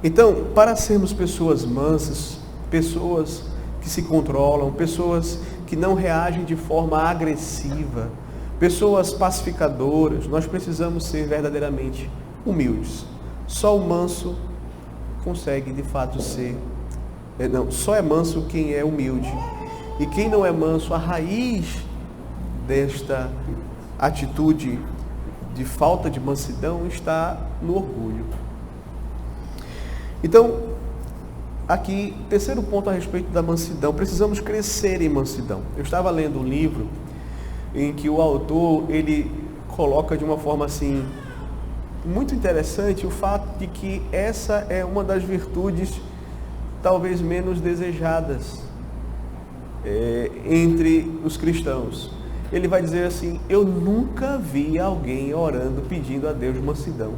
A: Então, para sermos pessoas mansas, pessoas que se controlam, pessoas que não reagem de forma agressiva, pessoas pacificadoras, nós precisamos ser verdadeiramente humildes. Só o manso consegue de fato ser. Só é manso quem é humilde. E quem não é manso, a raiz desta atitude de falta de mansidão está no orgulho. Então, aqui, terceiro ponto a respeito da mansidão, precisamos crescer em mansidão. Eu estava lendo um livro em que o autor, ele coloca de uma forma assim, muito interessante, o fato de que essa é uma das virtudes talvez menos desejadas entre os cristãos. Ele vai dizer assim: eu nunca vi alguém orando pedindo a Deus mansidão.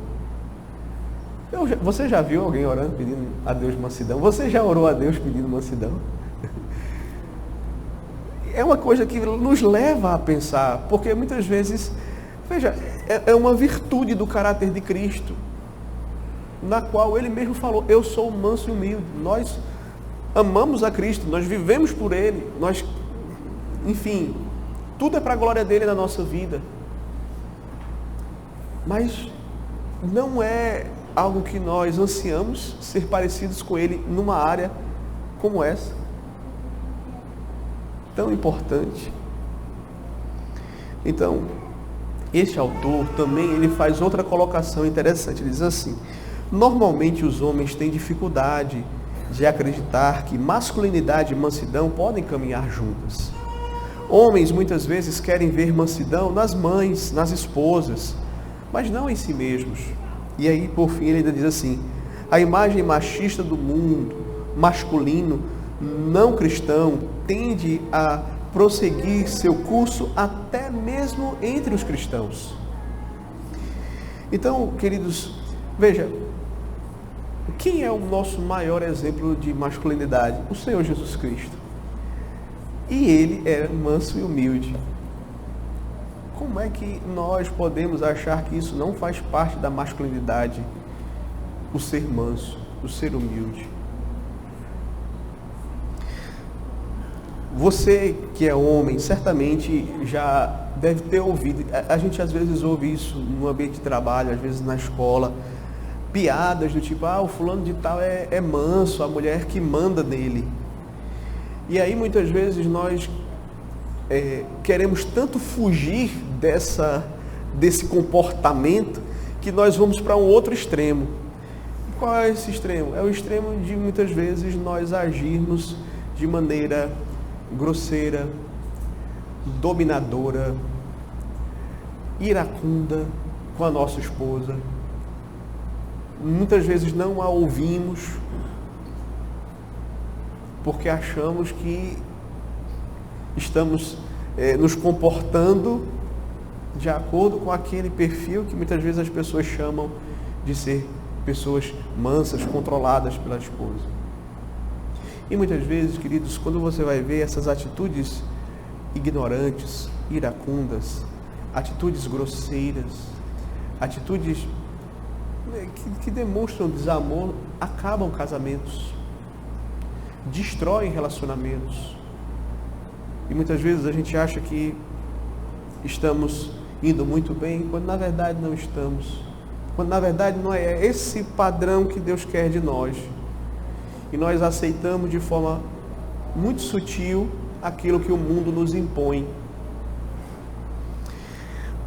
A: Você já viu alguém orando pedindo a Deus mansidão? Você já orou a Deus pedindo mansidão? É uma coisa que nos leva a pensar, porque muitas vezes, veja, é uma virtude do caráter de Cristo, na qual Ele mesmo falou: eu sou manso e humilde. Nós amamos a Cristo, nós vivemos por Ele, enfim, tudo é para a glória dEle na nossa vida. Mas não é algo que nós ansiamos ser parecidos com Ele numa área como essa, tão importante. Então, este autor também ele faz outra colocação interessante. Ele diz assim: normalmente os homens têm dificuldade de acreditar que masculinidade e mansidão podem caminhar juntas. Homens muitas vezes querem ver mansidão nas mães, nas esposas, mas não em si mesmos. E aí, por fim, ele ainda diz assim: a imagem machista do mundo masculino não cristão tende a prosseguir seu curso até mesmo entre os cristãos. Então, queridos, veja, quem é o nosso maior exemplo de masculinidade? O Senhor Jesus Cristo. E Ele era manso e humilde. Como é que nós podemos achar que isso não faz parte da masculinidade? O ser manso, o ser humilde. Você que é homem, certamente já deve ter ouvido, a gente às vezes ouve isso no ambiente de trabalho, às vezes na escola, piadas do tipo: o fulano de tal é manso, a mulher que manda nele. E aí muitas vezes nós queremos tanto fugir desse comportamento que nós vamos para um outro extremo. E qual é esse extremo? É o extremo de muitas vezes nós agirmos de maneira grosseira, dominadora, iracunda com a nossa esposa. Muitas vezes não a ouvimos porque achamos que estamos nos comportando de acordo com aquele perfil que muitas vezes as pessoas chamam de ser pessoas mansas, controladas pela esposa. E muitas vezes, queridos, quando você vai ver essas atitudes ignorantes, iracundas, atitudes grosseiras, atitudes que demonstram desamor, acabam casamentos, destroem relacionamentos. E muitas vezes a gente acha que estamos indo muito bem, quando na verdade não estamos. Quando na verdade não é esse padrão que Deus quer de nós. E nós aceitamos de forma muito sutil aquilo que o mundo nos impõe.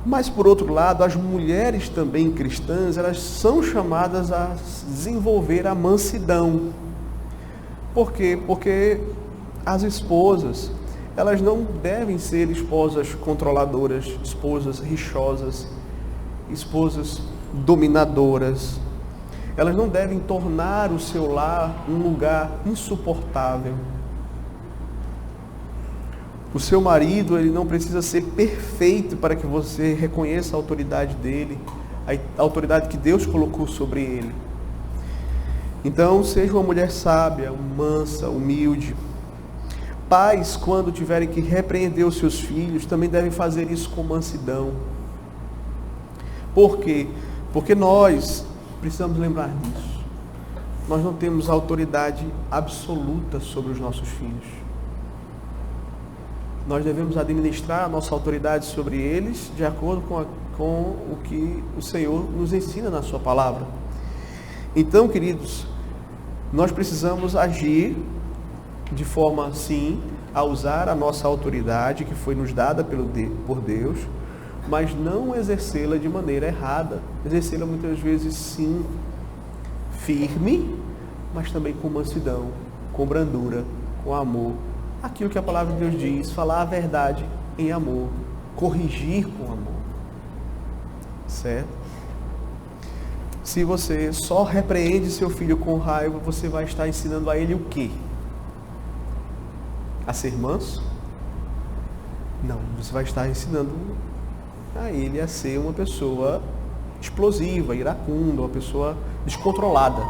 A: Mas por outro lado, as mulheres também cristãs, elas são chamadas a desenvolver a mansidão. Por quê? Porque as esposas, elas não devem ser esposas controladoras, esposas rixosas, esposas dominadoras. Elas não devem tornar o seu lar um lugar insuportável. O seu marido, ele não precisa ser perfeito para que você reconheça a autoridade dele, a autoridade que Deus colocou sobre ele. Então, seja uma mulher sábia, mansa, humilde. Pais, quando tiverem que repreender os seus filhos, também devem fazer isso com mansidão. Por quê? Porque nós precisamos lembrar disso. Nós não temos autoridade absoluta sobre os nossos filhos. Nós devemos administrar a nossa autoridade sobre eles de acordo com o que o Senhor nos ensina na sua palavra. Então, queridos, nós precisamos agir de forma, sim, a usar a nossa autoridade que foi nos dada por Deus, mas não exercê-la de maneira errada. Exercê-la muitas vezes, sim, firme, mas também com mansidão, com brandura, com amor. Aquilo que a palavra de Deus diz, falar a verdade em amor, corrigir com amor. Certo? Se você só repreende seu filho com raiva, você vai estar ensinando a ele o quê? A ser manso? Não, você vai estar ensinando a ele a ser uma pessoa explosiva, iracunda, uma pessoa descontrolada.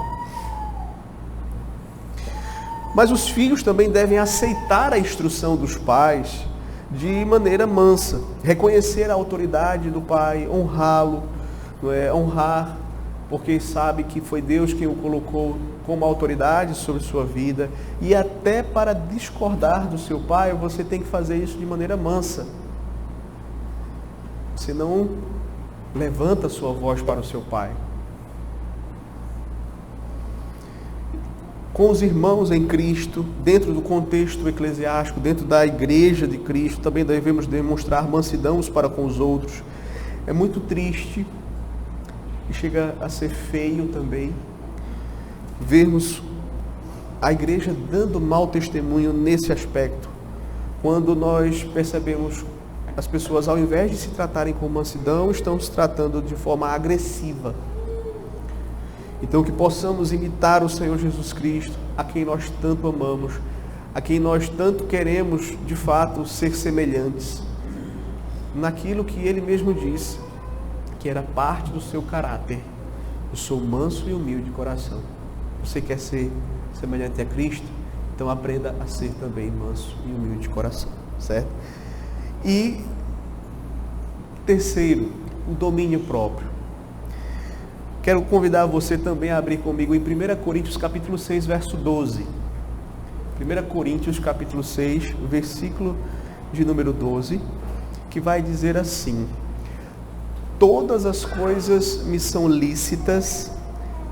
A: Mas os filhos também devem aceitar a instrução dos pais de maneira mansa, reconhecer a autoridade do pai, honrá-lo, honrar, porque sabe que foi Deus quem o colocou como autoridade sobre sua vida, e até para discordar do seu pai, você tem que fazer isso de maneira mansa. Você não levanta sua voz para o seu pai. Com os irmãos em Cristo, dentro do contexto eclesiástico, dentro da igreja de Cristo, também devemos demonstrar mansidão uns para com os outros. É muito triste e chega a ser feio também vermos a igreja dando mau testemunho nesse aspecto, quando nós percebemos as pessoas, ao invés de se tratarem com mansidão, estão se tratando de forma agressiva. Então, que possamos imitar o Senhor Jesus Cristo, a quem nós tanto amamos, a quem nós tanto queremos, de fato, ser semelhantes, naquilo que Ele mesmo disse, que era parte do seu caráter. Eu sou manso e humilde de coração. Você quer ser semelhante a Cristo? Então aprenda a ser também manso e humilde de coração, certo? E terceiro, o domínio próprio. Quero convidar você também a abrir comigo em 1 Coríntios capítulo 6, verso 12. 1 Coríntios capítulo 6, versículo de número 12, que vai dizer assim: todas as coisas me são lícitas,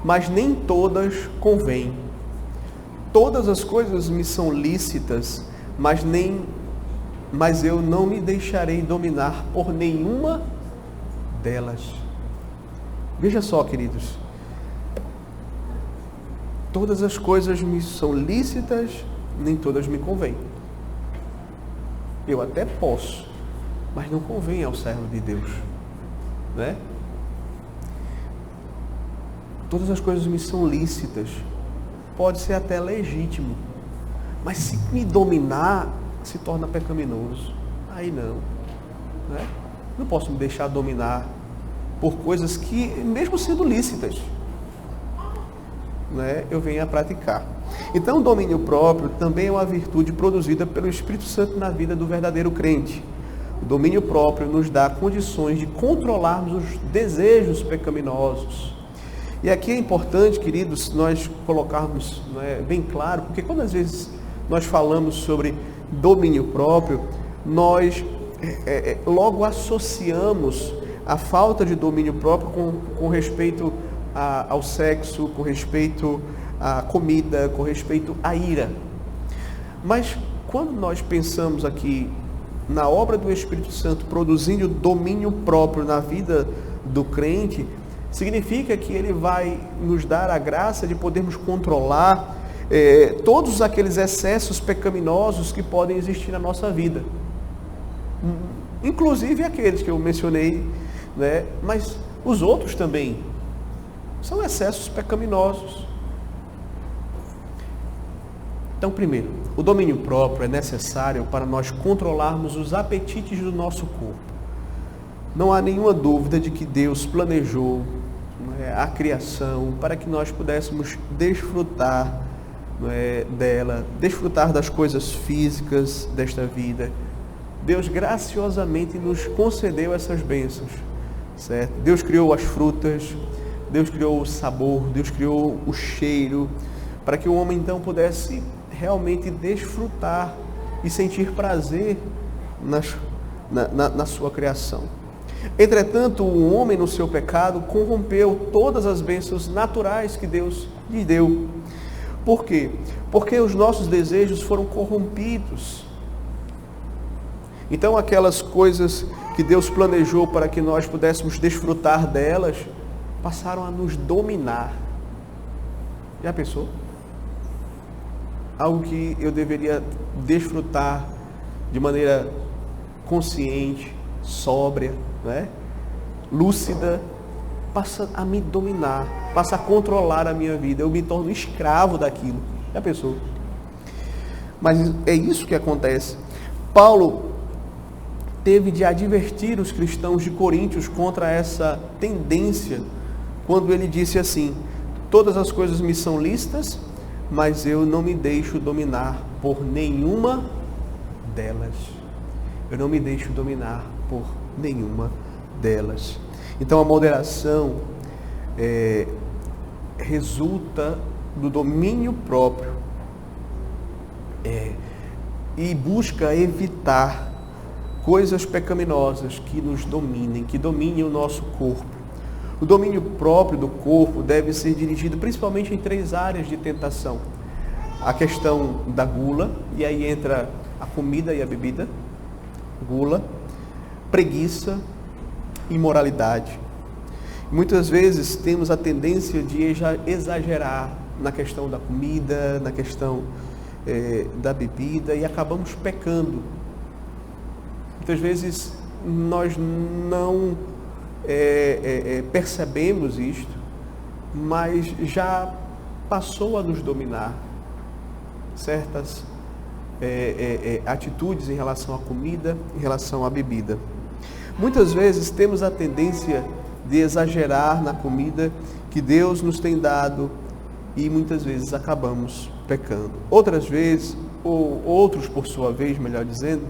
A: mas nem todas convêm. Todas as coisas me são lícitas, mas eu não me deixarei dominar por nenhuma delas. Veja só, queridos. Todas as coisas me são lícitas, nem todas me convêm. Eu até posso, mas não convém ao servo de Deus, né? Todas as coisas me são lícitas, pode ser até legítimo, mas se me dominar, se torna pecaminoso. Aí não, né? Não posso me deixar dominar por coisas que, mesmo sendo lícitas, né, eu venho a praticar. Então, o domínio próprio também é uma virtude produzida pelo Espírito Santo na vida do verdadeiro crente. O domínio próprio nos dá condições de controlarmos os desejos pecaminosos. E aqui é importante, queridos, nós colocarmos, né, bem claro, porque quando às vezes nós falamos sobre domínio próprio, nós logo associamos a falta de domínio próprio com respeito ao sexo, com respeito à comida, com respeito à ira. Mas quando nós pensamos aqui na obra do Espírito Santo produzindo domínio próprio na vida do crente, significa que ele vai nos dar a graça de podermos controlar todos aqueles excessos pecaminosos que podem existir na nossa vida. Inclusive aqueles que eu mencionei, né? Mas os outros também são excessos pecaminosos. Então, primeiro, o domínio próprio é necessário para nós controlarmos os apetites do nosso corpo. Não há nenhuma dúvida de que Deus planejou a criação para que nós pudéssemos desfrutar dela, desfrutar das coisas físicas desta vida. Deus graciosamente nos concedeu essas bênçãos, certo? Deus criou as frutas, Deus criou o sabor, Deus criou o cheiro, para que o homem então pudesse realmente desfrutar e sentir prazer na sua criação. Entretanto, o homem no seu pecado corrompeu todas as bênçãos naturais que Deus lhe deu. Por quê? Porque os nossos desejos foram corrompidos. Então, aquelas coisas que Deus planejou para que nós pudéssemos desfrutar delas, passaram a nos dominar. Já pensou? Algo que eu deveria desfrutar de maneira consciente, sóbria, lúcida, passa a me dominar, passa a controlar a minha vida. Eu me torno escravo daquilo. Já pensou? Mas é isso que acontece. Paulo teve de advertir os cristãos de Coríntios contra essa tendência, quando ele disse assim: todas as coisas me são lícitas, mas eu não me deixo dominar por nenhuma delas. Eu não me deixo dominar por nenhuma delas. Então a moderação resulta do domínio próprio e busca evitar coisas pecaminosas que nos dominem, que dominem o nosso corpo. O domínio próprio do corpo deve ser dirigido principalmente em 3 áreas de tentação. A questão da gula, e aí entra a comida e a bebida, gula, preguiça, imoralidade. Muitas vezes temos a tendência de exagerar na questão da comida, na questão da bebida, e acabamos pecando. Muitas vezes nós não percebemos isto, mas já passou a nos dominar certas atitudes em relação à comida, em relação à bebida. Muitas vezes temos a tendência de exagerar na comida que Deus nos tem dado e muitas vezes acabamos pecando. Outras vezes, ou outros por sua vez, melhor dizendo,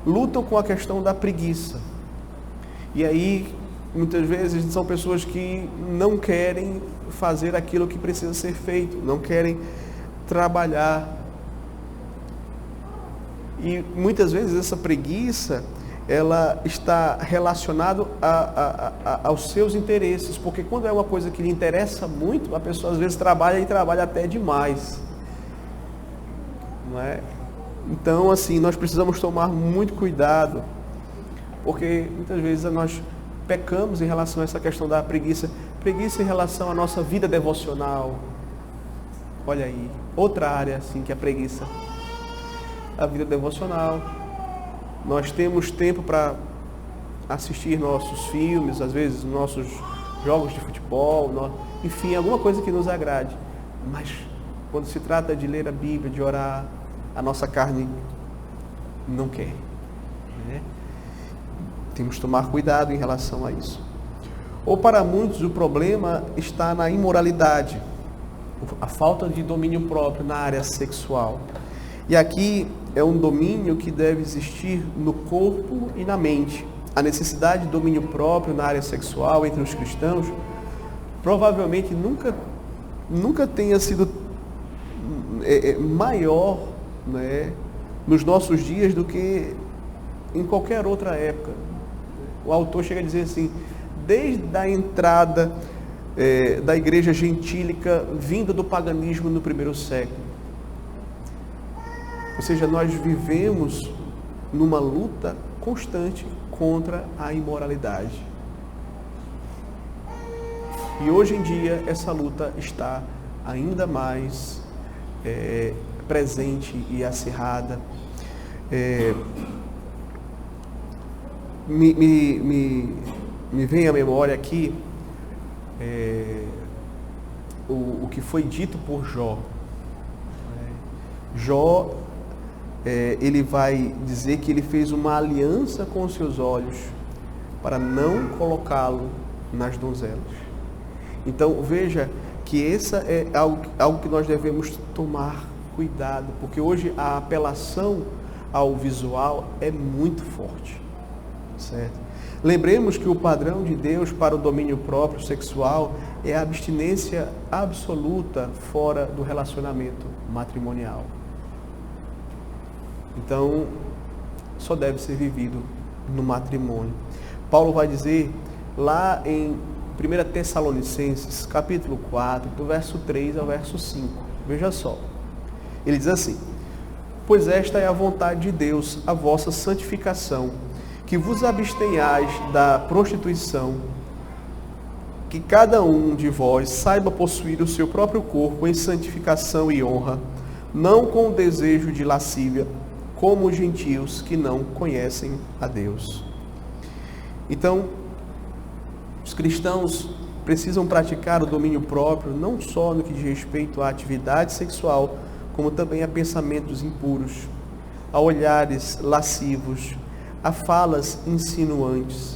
A: lutam com a questão da preguiça. E aí, muitas vezes, são pessoas que não querem fazer aquilo que precisa ser feito, não querem trabalhar. E muitas vezes essa preguiça, ela está relacionada aos seus interesses, porque quando é uma coisa que lhe interessa muito, a pessoa às vezes trabalha e trabalha até demais. Não é? Então, assim, nós precisamos tomar muito cuidado, porque muitas vezes nós pecamos em relação a essa questão da preguiça. Preguiça em relação à nossa vida devocional. Olha aí, outra área assim que é a preguiça. A vida devocional. Nós temos tempo para assistir nossos filmes, às vezes nossos jogos de futebol, enfim, alguma coisa que nos agrade. Mas quando se trata de ler a Bíblia, de orar, a nossa carne não quer. Né? Temos que tomar cuidado em relação a isso. Ou para muitos o problema está na imoralidade, a falta de domínio próprio na área sexual. E aqui é um domínio que deve existir no corpo e na mente. A necessidade de domínio próprio na área sexual entre os cristãos provavelmente nunca tenha sido maior, né, nos nossos dias do que em qualquer outra época. O autor chega a dizer assim: desde a entrada da igreja gentílica vinda do paganismo no primeiro século. Ou seja, nós vivemos numa luta constante contra a imoralidade. E hoje em dia essa luta está ainda mais presente e acirrada. Me vem à memória aqui o que foi dito por Jó. Jó, ele vai dizer que ele fez uma aliança com os seus olhos para não colocá-lo nas donzelas. Então veja que essa é algo que nós devemos tomar cuidado, porque hoje a apelação ao visual é muito forte, certo? Lembremos que o padrão de Deus para o domínio próprio sexual é a abstinência absoluta fora do relacionamento matrimonial. Então, só deve ser vivido no matrimônio. Paulo vai dizer lá em 1 Tessalonicenses, capítulo 4, do verso 3 ao verso 5. Veja só. Ele diz assim: pois esta é a vontade de Deus, a vossa santificação, que vos abstenhais da prostituição, que cada um de vós saiba possuir o seu próprio corpo em santificação e honra, não com o desejo de lascívia, como os gentios que não conhecem a Deus. Então, os cristãos precisam praticar o domínio próprio, não só no que diz respeito à atividade sexual, como também a pensamentos impuros, a olhares lascivos, a falas insinuantes.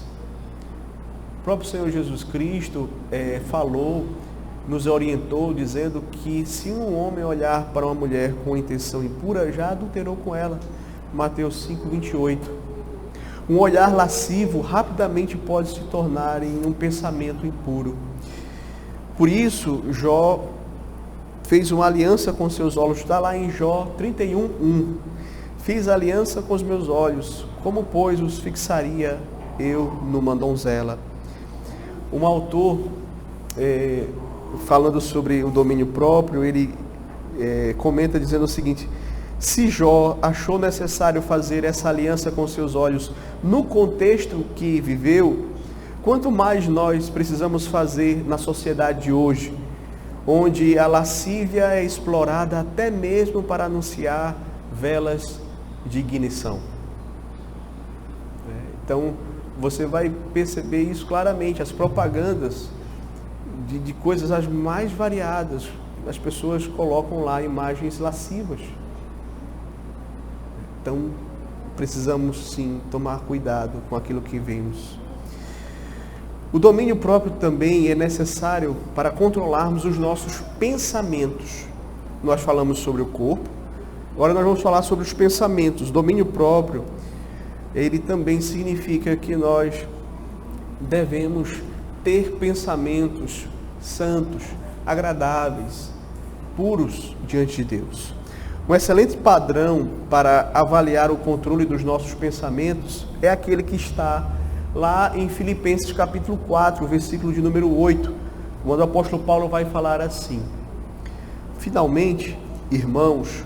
A: O próprio Senhor Jesus Cristo falou, nos orientou, dizendo que se um homem olhar para uma mulher com intenção impura, já adulterou com ela. Mateus 5, 28. Um olhar lascivo rapidamente pode se tornar em um pensamento impuro. Por isso, Jó fez uma aliança com seus olhos. Está lá em Jó 31, 1. Fiz aliança com os meus olhos, como pois os fixaria eu numa donzela? Um autor, falando sobre o domínio próprio, ele comenta dizendo o seguinte: se Jó achou necessário fazer essa aliança com seus olhos no contexto que viveu, quanto mais nós precisamos fazer na sociedade de hoje, onde a lascívia é explorada até mesmo para anunciar velas de ignição. Então, você vai perceber isso claramente, as propagandas de coisas as mais variadas, as pessoas colocam lá imagens lascivas. Então, precisamos sim tomar cuidado com aquilo que vemos. O domínio próprio também é necessário para controlarmos os nossos pensamentos. Nós falamos sobre o corpo, agora nós vamos falar sobre os pensamentos. Domínio próprio, ele também significa que nós devemos ter pensamentos santos, agradáveis, puros diante de Deus. Um excelente padrão para avaliar o controle dos nossos pensamentos é aquele que está lá em Filipenses capítulo 4, versículo de número 8, quando o apóstolo Paulo vai falar assim: finalmente, irmãos,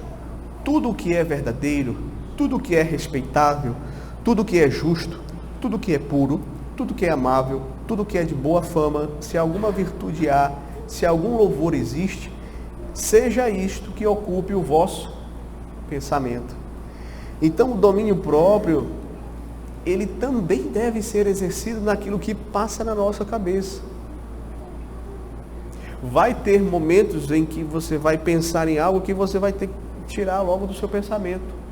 A: tudo o que é verdadeiro, tudo o que é respeitável, tudo o que é justo, tudo o que é puro, tudo o que é amável, tudo o que é de boa fama, se alguma virtude há, se algum louvor existe, seja isto que ocupe o vosso pensamento. Então, o domínio próprio, ele também deve ser exercido naquilo que passa na nossa cabeça. Vai ter momentos em que você vai pensar em algo que você vai ter que tirar logo do seu pensamento.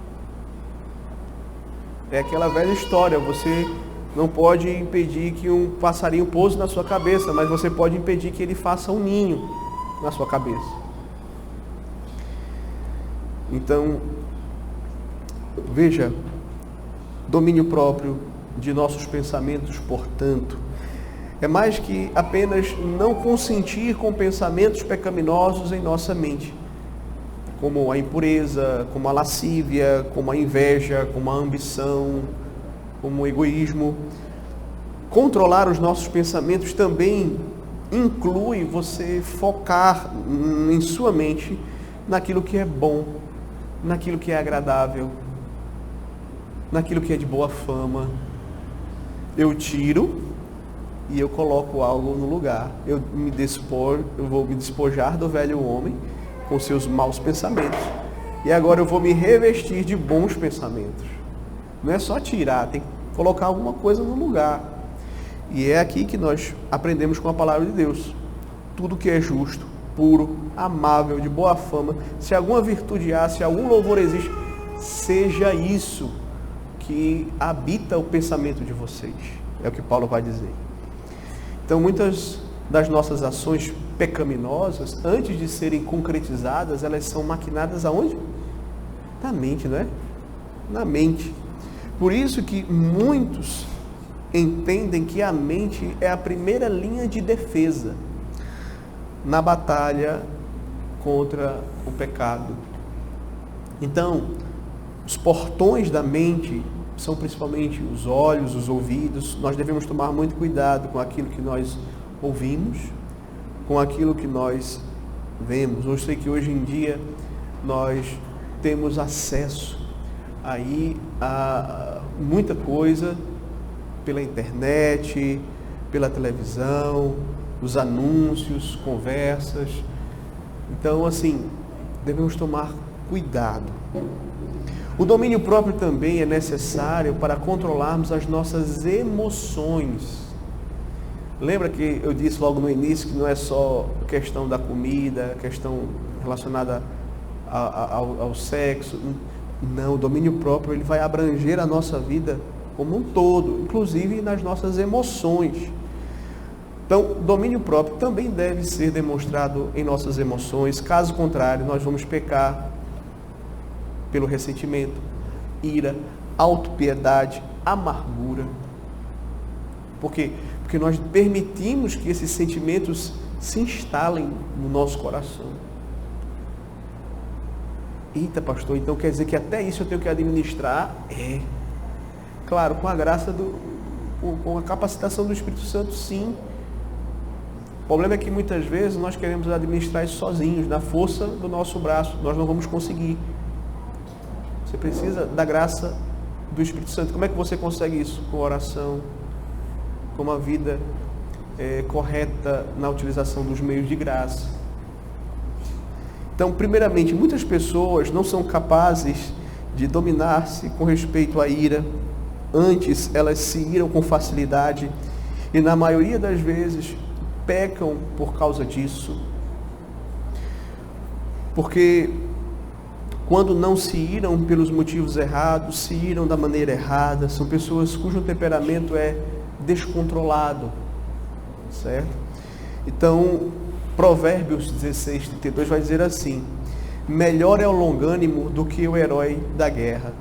A: É aquela velha história, você não pode impedir que um passarinho pouse na sua cabeça, mas você pode impedir que ele faça um ninho na sua cabeça. Então, veja, domínio próprio de nossos pensamentos, portanto, é mais que apenas não consentir com pensamentos pecaminosos em nossa mente, como a impureza, como a lascívia, como a inveja, como a ambição, como o egoísmo. Controlar os nossos pensamentos também inclui você focar em sua mente naquilo que é bom, naquilo que é agradável, naquilo que é de boa fama. Eu tiro e eu coloco algo no lugar. Eu vou me despojar do velho homem com seus maus pensamentos. E agora eu vou me revestir de bons pensamentos. Não é só tirar, tem que colocar alguma coisa no lugar. E é aqui que nós aprendemos com a palavra de Deus. Tudo que é justo, puro, amável, de boa fama, se alguma virtude há, se algum louvor existe, seja isso que habita o pensamento de vocês. É o que Paulo vai dizer. Então, muitas das nossas ações pecaminosas, antes de serem concretizadas, elas são maquinadas aonde? Na mente, não é? Na mente. Por isso que muitos entendem que a mente é a primeira linha de defesa na batalha contra o pecado. Então, os portões da mente são principalmente os olhos, os ouvidos. Nós devemos tomar muito cuidado com aquilo que nós ouvimos, com aquilo que nós vemos. Eu sei que hoje em dia nós temos acesso aí a muita coisa pela internet, pela televisão, os anúncios, conversas. Então, assim, devemos tomar cuidado. O domínio próprio também é necessário para controlarmos as nossas emoções. Lembra que eu disse logo no início que não é só questão da comida, questão relacionada ao sexo. Não, o domínio próprio ele vai abranger a nossa vida como um todo, inclusive nas nossas emoções. Então, domínio próprio também deve ser demonstrado em nossas emoções. Caso contrário, nós vamos pecar pelo ressentimento, ira, autopiedade, amargura. Por quê? Porque nós permitimos que esses sentimentos se instalem no nosso coração. Eita, pastor, então quer dizer que até isso eu tenho que administrar? É. Claro, com a graça com a capacitação do Espírito Santo, sim. O problema é que muitas vezes nós queremos administrar isso sozinhos, na força do nosso braço. Nós não vamos conseguir. Você precisa da graça do Espírito Santo. Como é que você consegue isso? Com oração, com uma vida correta na utilização dos meios de graça. Então, primeiramente, muitas pessoas não são capazes de dominar-se com respeito à ira. Antes, elas se iram com facilidade e, na maioria das vezes, pecam por causa disso. Porque quando não se iram pelos motivos errados, se iram da maneira errada, são pessoas cujo temperamento é descontrolado, certo? Então, Provérbios 16:32 vai dizer assim: melhor é o longânimo do que o herói da guerra,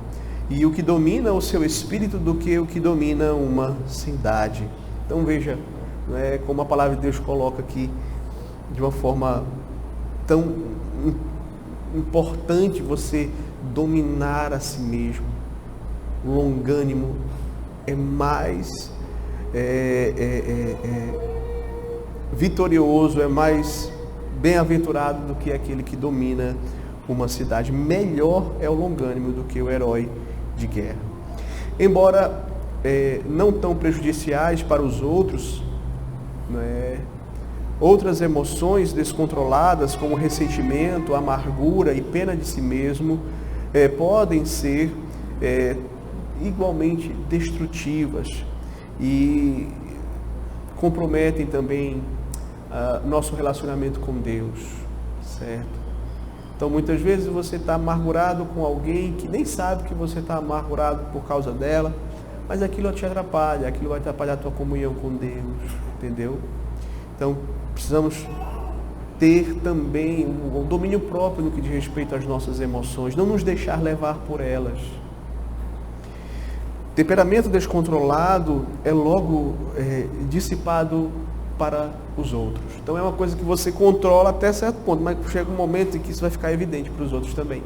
A: e o que domina o seu espírito do que o que domina uma cidade. Então veja, como a palavra de Deus coloca aqui, de uma forma tão importante você dominar a si mesmo. O longânimo é mais vitorioso, é mais bem-aventurado do que aquele que domina uma cidade. Melhor é o longânimo do que o herói de guerra. Embora não tão prejudiciais para os outros, outras emoções descontroladas, como ressentimento, amargura e pena de si mesmo, podem ser igualmente destrutivas e comprometem também nosso relacionamento com Deus, certo? Então, muitas vezes você está amargurado com alguém que nem sabe que você está amargurado por causa dela, mas aquilo te atrapalha, aquilo vai atrapalhar a tua comunhão com Deus, entendeu? Então, precisamos ter também o domínio próprio no que diz respeito às nossas emoções, não nos deixar levar por elas. Temperamento descontrolado é logo dissipado para os outros. Então é uma coisa que você controla até certo ponto, mas chega um momento em que isso vai ficar evidente para os outros também.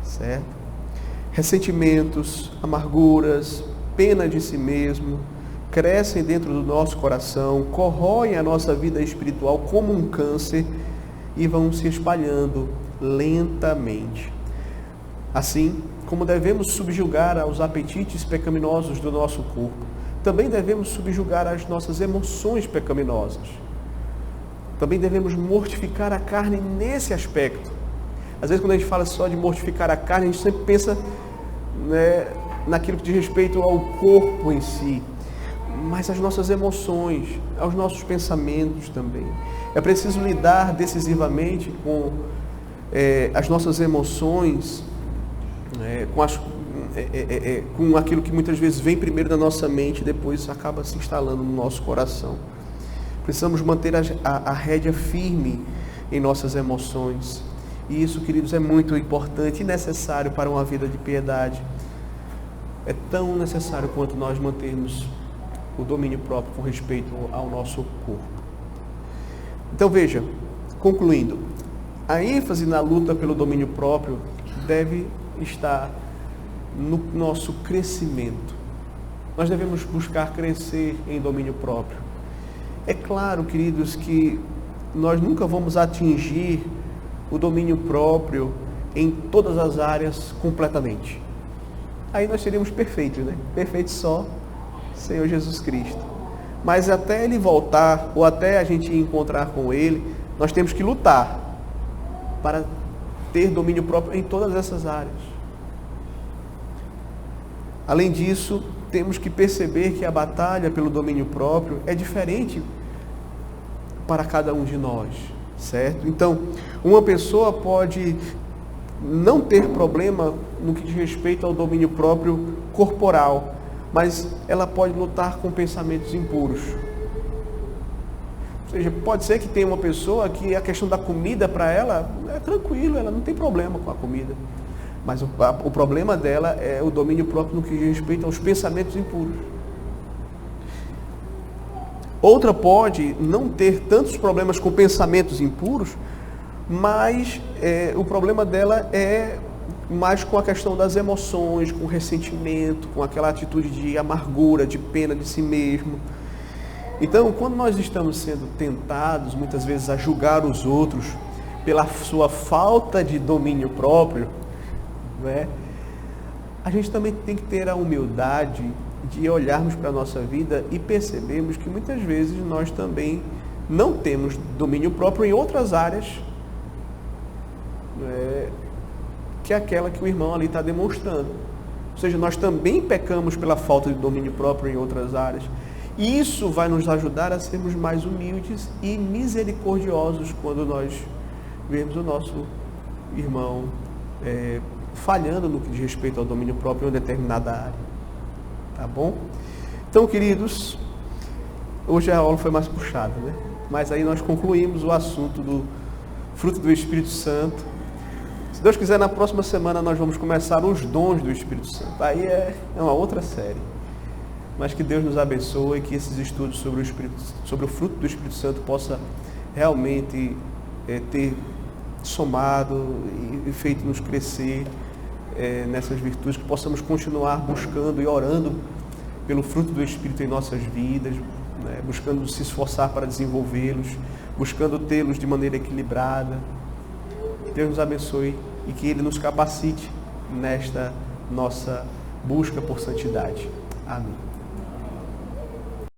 A: Certo? Ressentimentos, amarguras, pena de si mesmo, crescem dentro do nosso coração, corroem a nossa vida espiritual como um câncer e vão se espalhando lentamente. Assim, como devemos subjugar aos apetites pecaminosos do nosso corpo, também devemos subjugar as nossas emoções pecaminosas. Também devemos mortificar a carne nesse aspecto. Às vezes, quando a gente fala só de mortificar a carne, a gente sempre pensa naquilo que diz respeito ao corpo em si. mas as nossas emoções, aos nossos pensamentos também. É preciso lidar decisivamente com as nossas emoções, com aquilo que muitas vezes vem primeiro na nossa mente e depois acaba se instalando no nosso coração. Precisamos manter a rédea firme em nossas emoções. E isso, queridos, é muito importante e necessário para uma vida de piedade. É tão necessário quanto nós mantermos o domínio próprio com respeito ao nosso corpo. Então veja, concluindo, a ênfase na luta pelo domínio próprio deve estar no nosso crescimento. Nós devemos buscar crescer em domínio próprio. É claro, queridos, que nós nunca vamos atingir o domínio próprio em todas as áreas completamente. Aí nós seríamos perfeitos, né? Perfeitos só Senhor Jesus Cristo. Mas até Ele voltar, ou até a gente encontrar com Ele, nós temos que lutar para ter domínio próprio em todas essas áreas. Além disso, temos que perceber que a batalha pelo domínio próprio é diferente para cada um de nós, certo? Então, uma pessoa pode não ter problema no que diz respeito ao domínio próprio corporal, mas ela pode lutar com pensamentos impuros. Ou seja, pode ser que tenha uma pessoa que a questão da comida para ela é tranquilo, ela não tem problema com a comida. Mas o problema dela é o domínio próprio no que diz respeito aos pensamentos impuros. Outra pode não ter tantos problemas com pensamentos impuros, mas o problema dela é mais com a questão das emoções, com o ressentimento, com aquela atitude de amargura, de pena de si mesmo. Então, quando nós estamos sendo tentados, muitas vezes, a julgar os outros pela sua falta de domínio próprio, né, a gente também tem que ter a humildade de olharmos para a nossa vida e percebermos que muitas vezes nós também não temos domínio próprio em outras áreas, que é aquela que o irmão ali está demonstrando. Ou seja, nós também pecamos pela falta de domínio próprio em outras áreas. E isso vai nos ajudar a sermos mais humildes e misericordiosos quando nós vemos o nosso irmão falhando no que diz respeito ao domínio próprio em uma determinada área. Tá bom? Então, queridos, hoje a aula foi mais puxada, né? Mas aí nós concluímos o assunto do fruto do Espírito Santo. Se Deus quiser, na próxima semana nós vamos começar os dons do Espírito Santo. Aí é uma outra série. Mas que Deus nos abençoe e que esses estudos sobre o fruto do Espírito Santo possa realmente ter somado e feito nos crescer nessas virtudes, que possamos continuar buscando e orando pelo fruto do Espírito em nossas vidas, né? Buscando se esforçar para desenvolvê-los, buscando tê-los de maneira equilibrada. Que Deus nos abençoe e que Ele nos capacite nesta nossa busca por santidade. Amém.